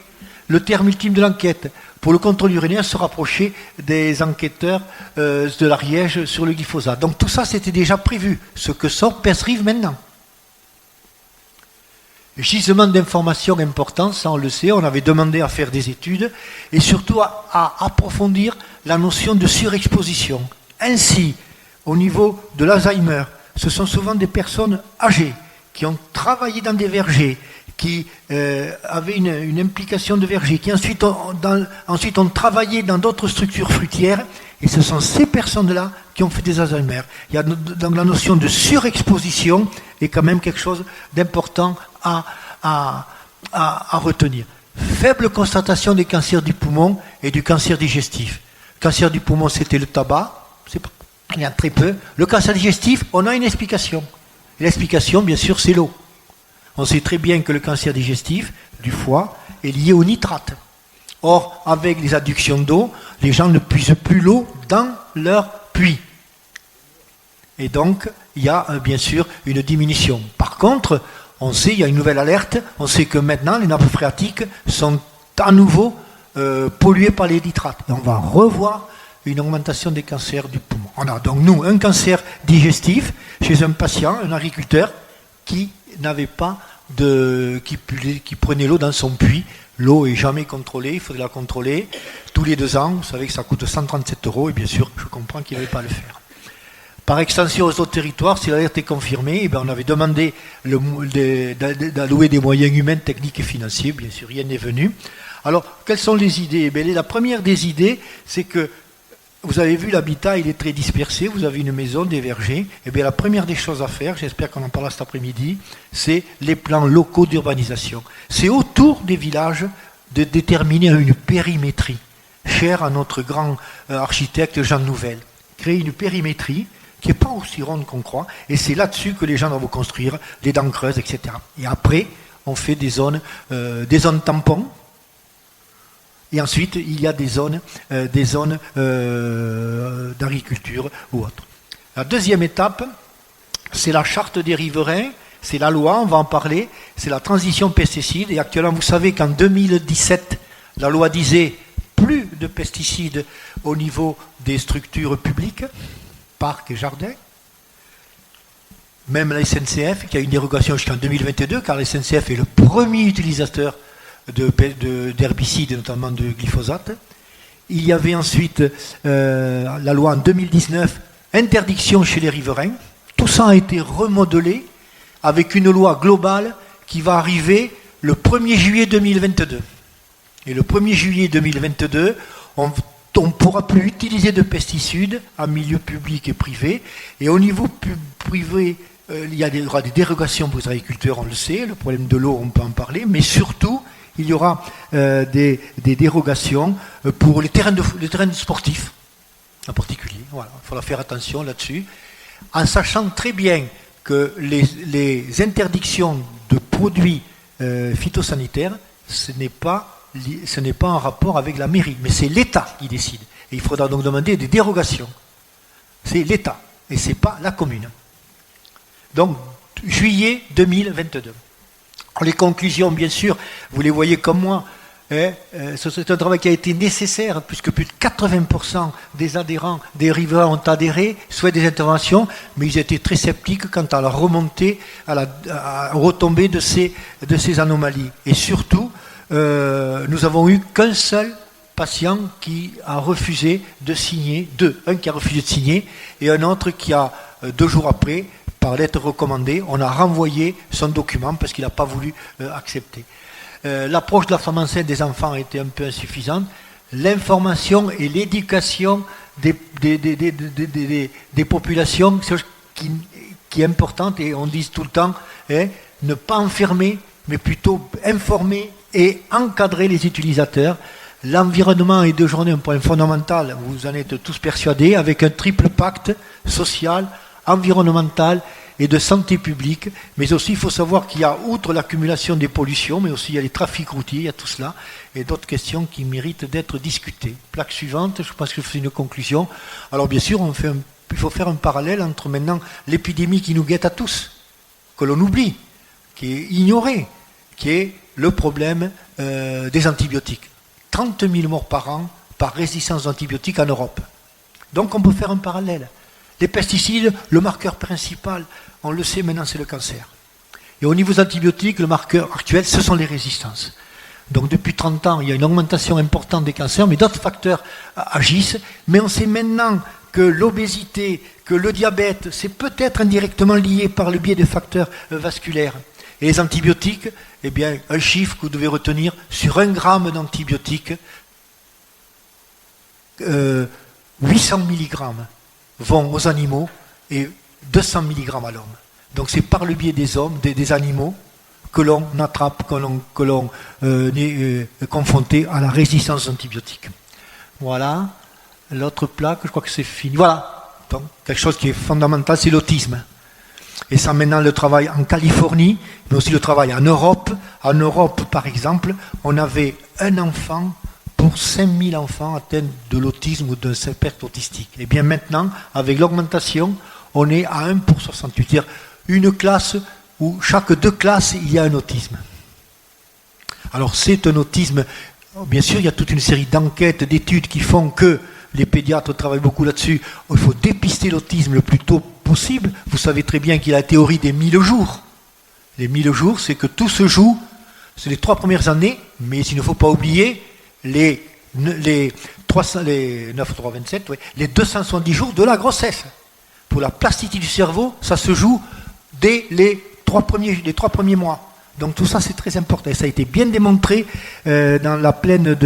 le terme ultime de l'enquête. Pour le contrôle urinaire, se rapprocher des enquêteurs de l'Ariège sur le glyphosate. Donc tout ça, c'était déjà prévu. Ce que sort Pez-Rive maintenant. Gisement d'informations importantes, ça on le sait, on avait demandé à faire des études et surtout à approfondir la notion de surexposition. Ainsi, au niveau de l'Alzheimer, ce sont souvent des personnes âgées qui ont travaillé dans des vergers, qui avaient une implication de verger, qui ensuite ont travaillé dans d'autres structures fruitières, et ce sont ces personnes-là qui ont fait des Alzheimer. Il y a donc la notion de surexposition est quand même quelque chose d'important à retenir. Faible constatation des cancers du poumon et du cancer digestif. Le cancer du poumon, c'était le tabac, il y a très peu. Le cancer digestif, on a une explication. Et l'explication, bien sûr, c'est l'eau. On sait très bien que le cancer digestif du foie est lié au nitrate. Or, avec les adductions d'eau, les gens ne puisent plus l'eau dans leur puits. Et donc, il y a bien sûr une diminution. Par contre, on sait, il y a une nouvelle alerte, on sait que maintenant, les nappes phréatiques sont à nouveau polluées par les nitrates. Et on va revoir une augmentation des cancers du poumon. On a donc, nous, un cancer digestif chez un patient, un agriculteur, qui n'avait pas qui prenait l'eau dans son puits. L'eau est jamais contrôlée, il faudrait la contrôler tous les 2 ans. Vous savez que ça coûte 137 €, et bien sûr, je comprends qu'il ne va pas le faire. Par extension aux autres territoires, si l'alerte est confirmée, on avait demandé d'allouer des moyens humains, techniques et financiers. Bien sûr, rien n'est venu. Alors, quelles sont les idées? La première des idées, c'est que, vous avez vu, l'habitat, il est très dispersé. Vous avez une maison, des vergers. La première des choses à faire, j'espère qu'on en parlera cet après-midi, c'est les plans locaux d'urbanisation. C'est autour des villages de déterminer une périmétrie, chère à notre grand architecte Jean Nouvel. Créer une périmétrie qui n'est pas aussi ronde qu'on croit, et c'est là-dessus que les gens doivent construire des dents creuses, etc. Et après, on fait des zones tampons, et ensuite, il y a des zones d'agriculture ou autres. La deuxième étape, c'est la charte des riverains, c'est la loi, on va en parler, c'est la transition pesticides, et actuellement, vous savez qu'en 2017, la loi disait plus de pesticides au niveau des structures publiques, parcs et jardins. Même la SNCF, qui a une dérogation jusqu'en 2022, car la SNCF est le premier utilisateur d'herbicides, notamment de glyphosate. Il y avait ensuite la loi en 2019, interdiction chez les riverains. Tout ça a été remodelé avec une loi globale qui va arriver le 1er juillet 2022. Et le 1er juillet 2022, on ne pourra plus utiliser de pesticides en milieu public et privé. Et au niveau privé, il y aura des dérogations pour les agriculteurs, on le sait. Le problème de l'eau, on peut en parler. Mais surtout, il y aura des dérogations pour les terrains sportifs, en particulier. Voilà, il faudra faire attention là-dessus. En sachant très bien que les interdictions de produits phytosanitaires, ce n'est pas en rapport avec la mairie, mais c'est l'État qui décide. Et il faudra donc demander des dérogations. C'est l'État, et ce n'est pas la commune. Donc, juillet 2022. Les conclusions, bien sûr, vous les voyez comme moi. C'est un travail qui a été nécessaire, puisque plus de 80% des adhérents, des riverains ont adhéré, souhaitent des interventions, mais ils étaient très sceptiques quant à la remontée, à la retombée de ces anomalies. Et surtout, nous avons eu qu'un seul patient qui a refusé de signer, un qui a refusé de signer, et un autre qui a, 2 jours après, par lettre recommandée, on a renvoyé son document parce qu'il n'a pas voulu accepter. L'approche de la femme enceinte des enfants a été un peu insuffisante. L'information et l'éducation des populations, c'est chose qui est importante, et on dit tout le temps, ne pas enfermer, mais plutôt informer et encadrer les utilisateurs. L'environnement est d'aujourd'hui un point fondamental, vous en êtes tous persuadés, avec un triple pacte social, environnemental et de santé publique, mais aussi il faut savoir qu'il y a, outre l'accumulation des pollutions, mais aussi il y a les trafics routiers, il y a tout cela, et d'autres questions qui méritent d'être discutées. Plaque suivante, je pense que c'est une conclusion. Alors bien sûr, il faut faire un parallèle entre maintenant l'épidémie qui nous guette à tous, que l'on oublie, qui est ignorée, qui est le problème des antibiotiques. 30 000 morts par an par résistance aux antibiotiques en Europe. Donc on peut faire un parallèle. Les pesticides, le marqueur principal, on le sait maintenant, c'est le cancer. Et au niveau des antibiotiques, le marqueur actuel, ce sont les résistances. Donc depuis 30 ans, il y a une augmentation importante des cancers, mais d'autres facteurs agissent. Mais on sait maintenant que l'obésité, que le diabète, c'est peut-être indirectement lié par le biais des facteurs vasculaires. Et les antibiotiques, eh bien, un chiffre que vous devez retenir, sur 1 gramme d'antibiotiques, 800 mg vont aux animaux et 200 mg à l'homme. Donc c'est par le biais des hommes, des animaux, que l'on attrape, que l'on est confronté à la résistance aux antibiotiques. Voilà. L'autre plaque, je crois que c'est fini. Voilà. Donc, quelque chose qui est fondamental, c'est l'autisme. Et ça, maintenant, le travail en Californie, mais aussi le travail en Europe. En Europe, par exemple, on avait un enfant pour 5000 enfants atteints de l'autisme ou d'un spectre autistique. Et bien maintenant, avec l'augmentation, on est à 1 pour 68. C'est-à-dire une classe où chaque 2 classes, il y a un autisme. Alors c'est un autisme, bien sûr, il y a toute une série d'enquêtes, d'études qui font que les pédiatres travaillent beaucoup là-dessus. Il faut dépister l'autisme le plus tôt possible. Vous savez très bien qu'il y a la théorie des 1000 jours. Les 1000 jours, c'est que tout se joue, c'est les 3 premières années, mais il ne faut pas oublier les 270 jours de la grossesse. pour la plasticité du cerveau, ça se joue dès les 3 premiers mois. Donc tout ça, c'est très important. Et ça a été bien démontré dans la plaine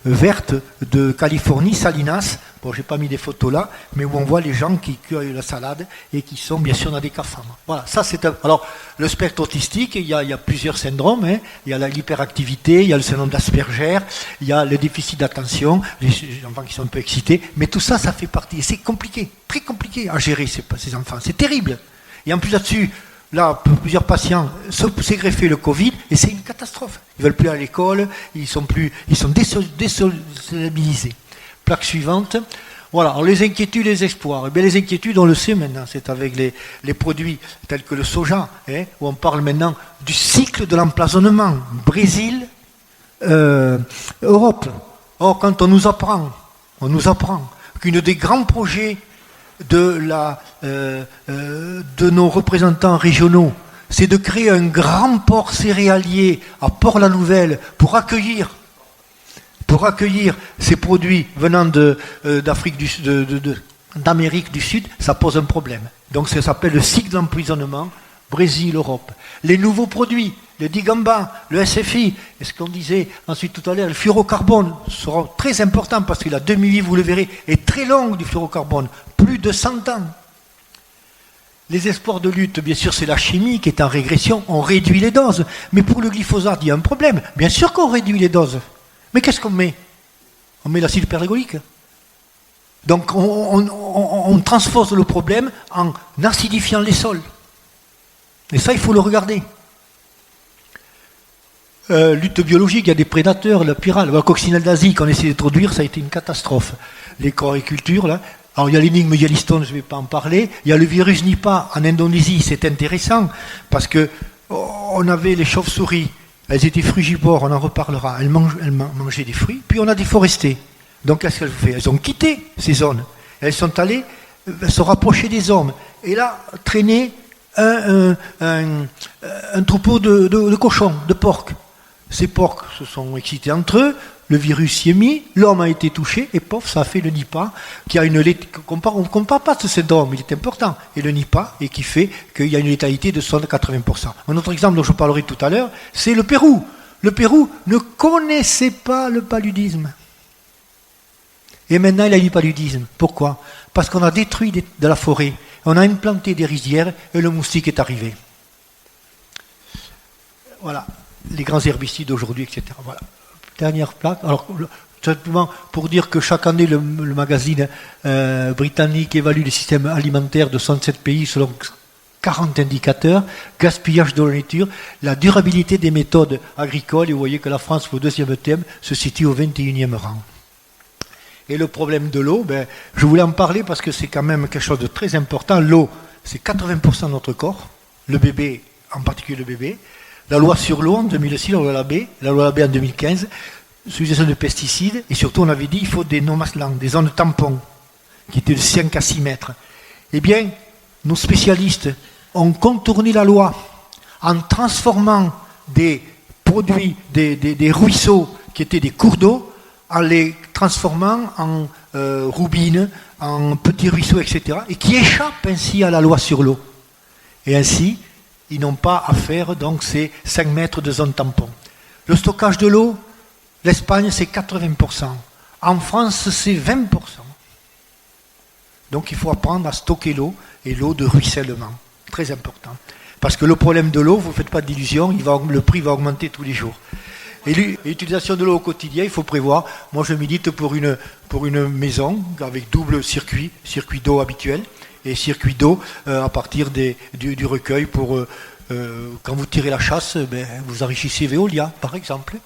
verte de Californie, Salinas. Bon, j'ai pas mis des photos là, mais où on voit les gens qui cueillent la salade et qui sont bien sûr dans des CAFAM. Voilà, ça c'est alors le spectre autistique, il y a plusieurs syndromes. Hein. Il y a l'hyperactivité, il y a le syndrome d'Asperger, il y a le déficit d'attention, les enfants qui sont un peu excités. Mais tout ça, ça fait partie. Et c'est compliqué, très compliqué à gérer ces enfants. C'est terrible. Et en plus là-dessus. Là, plusieurs patients s'est greffé le Covid et c'est une catastrophe. Ils ne veulent plus aller à l'école, ils sont désocialisés. Plaque suivante. Voilà, alors les inquiétudes, les espoirs. Eh bien, les inquiétudes, on le sait maintenant, c'est avec les produits tels que le soja, hein, où on parle maintenant du cycle de l'empoisonnement. Brésil, Europe. Or, quand on nous apprend qu'une des grands projets de nos représentants régionaux, c'est de créer un grand port céréalier à Port-la-Nouvelle pour accueillir ces produits venant d'Amérique du Sud, ça pose un problème. Donc ça s'appelle le cycle d'emprisonnement, Brésil, Europe. Les nouveaux produits, le digamba, le SFI, et ce qu'on disait ensuite tout à l'heure, le fluorocarbone sera très important parce que la demi-vie, vous le verrez, est très longue du fluorocarbone, plus de 100 ans. Les espoirs de lutte, bien sûr, c'est la chimie qui est en régression, on réduit les doses. Mais pour le glyphosate, il y a un problème. Bien sûr qu'on réduit les doses. Mais qu'est-ce qu'on met? On met l'acide perlégolique. Donc on transforme le problème en acidifiant les sols. Et ça, il faut le regarder. Lutte biologique, il y a des prédateurs, la pyrale, la coccinelle d'Asie qu'on essaie d'introduire, ça a été une catastrophe. Les chloricultures, là. Alors il y a l'énigme Yellowstone, je ne vais pas en parler. Il y a le virus Nipah en Indonésie, c'est intéressant, parce que on avait les chauves-souris, elles étaient frugivores, on en reparlera, elles mangeaient des fruits, puis on a déforesté. Donc qu'est-ce qu'elles ont fait? Elles ont quitté ces zones. Elles sont allées se rapprocher des hommes. Et là, traîner un troupeau de cochons, de porcs. Ces porcs se sont excités entre eux, le virus s'y est mis, l'homme a été touché, et pof, ça a fait le Nipah, qui a on ne compare pas ce syndrome, il est important, et le Nipah, et qui fait qu'il y a une létalité de 60-80%. Un autre exemple dont je parlerai tout à l'heure, c'est le Pérou. Le Pérou ne connaissait pas le paludisme. Et maintenant, il a eu du paludisme. Pourquoi? Parce qu'on a détruit de la forêt, on a implanté des rizières, et le moustique est arrivé. Voilà, les grands herbicides aujourd'hui, etc. Voilà. Dernière plaque. Alors, simplement pour dire que chaque année, le magazine britannique évalue les systèmes alimentaires de 67 pays selon 40 indicateurs, gaspillage de la nourriture, la durabilité des méthodes agricoles, et vous voyez que la France, au deuxième thème, se situe au 21e rang. Et le problème de l'eau, je voulais en parler parce que c'est quand même quelque chose de très important. L'eau, c'est 80% de notre corps, le bébé, en particulier le bébé. La loi sur l'eau en 2006, la loi Labbé en 2015, l'utilisation de pesticides, et surtout on avait dit qu'il faut des no-maslangs, des zones tampons, qui étaient de 5 à 6 mètres. Eh bien, nos spécialistes ont contourné la loi en transformant des produits, des ruisseaux qui étaient des cours d'eau, en les transformant en roubines, en petits ruisseaux, etc., et qui échappent ainsi à la loi sur l'eau. Et ainsi, ils n'ont pas à faire donc ces 5 mètres de zone tampon. Le stockage de l'eau, l'Espagne c'est 80%. En France c'est 20%. Donc il faut apprendre à stocker l'eau et l'eau de ruissellement. Très important. Parce que le problème de l'eau, vous ne faites pas d'illusions, le prix va augmenter tous les jours. Et l'utilisation de l'eau au quotidien, il faut prévoir. Moi je milite pour une maison avec double circuit d'eau habituel. Et circuit d'eau à partir du recueil pour quand vous tirez la chasse, vous enrichissez Veolia, par exemple.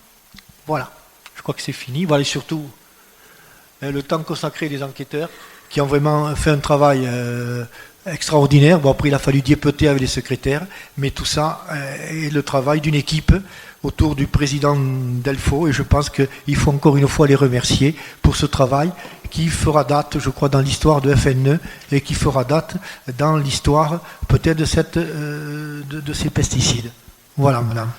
Voilà, je crois que c'est fini. Voilà, et surtout le temps consacré des enquêteurs qui ont vraiment fait un travail extraordinaire. Bon, après il a fallu diépeter avec les secrétaires, mais tout ça est le travail d'une équipe autour du président Delfaux, et je pense qu'il faut encore une fois les remercier pour ce travail qui fera date, je crois, dans l'histoire de FNE et qui fera date dans l'histoire peut-être de ces pesticides. Voilà, madame.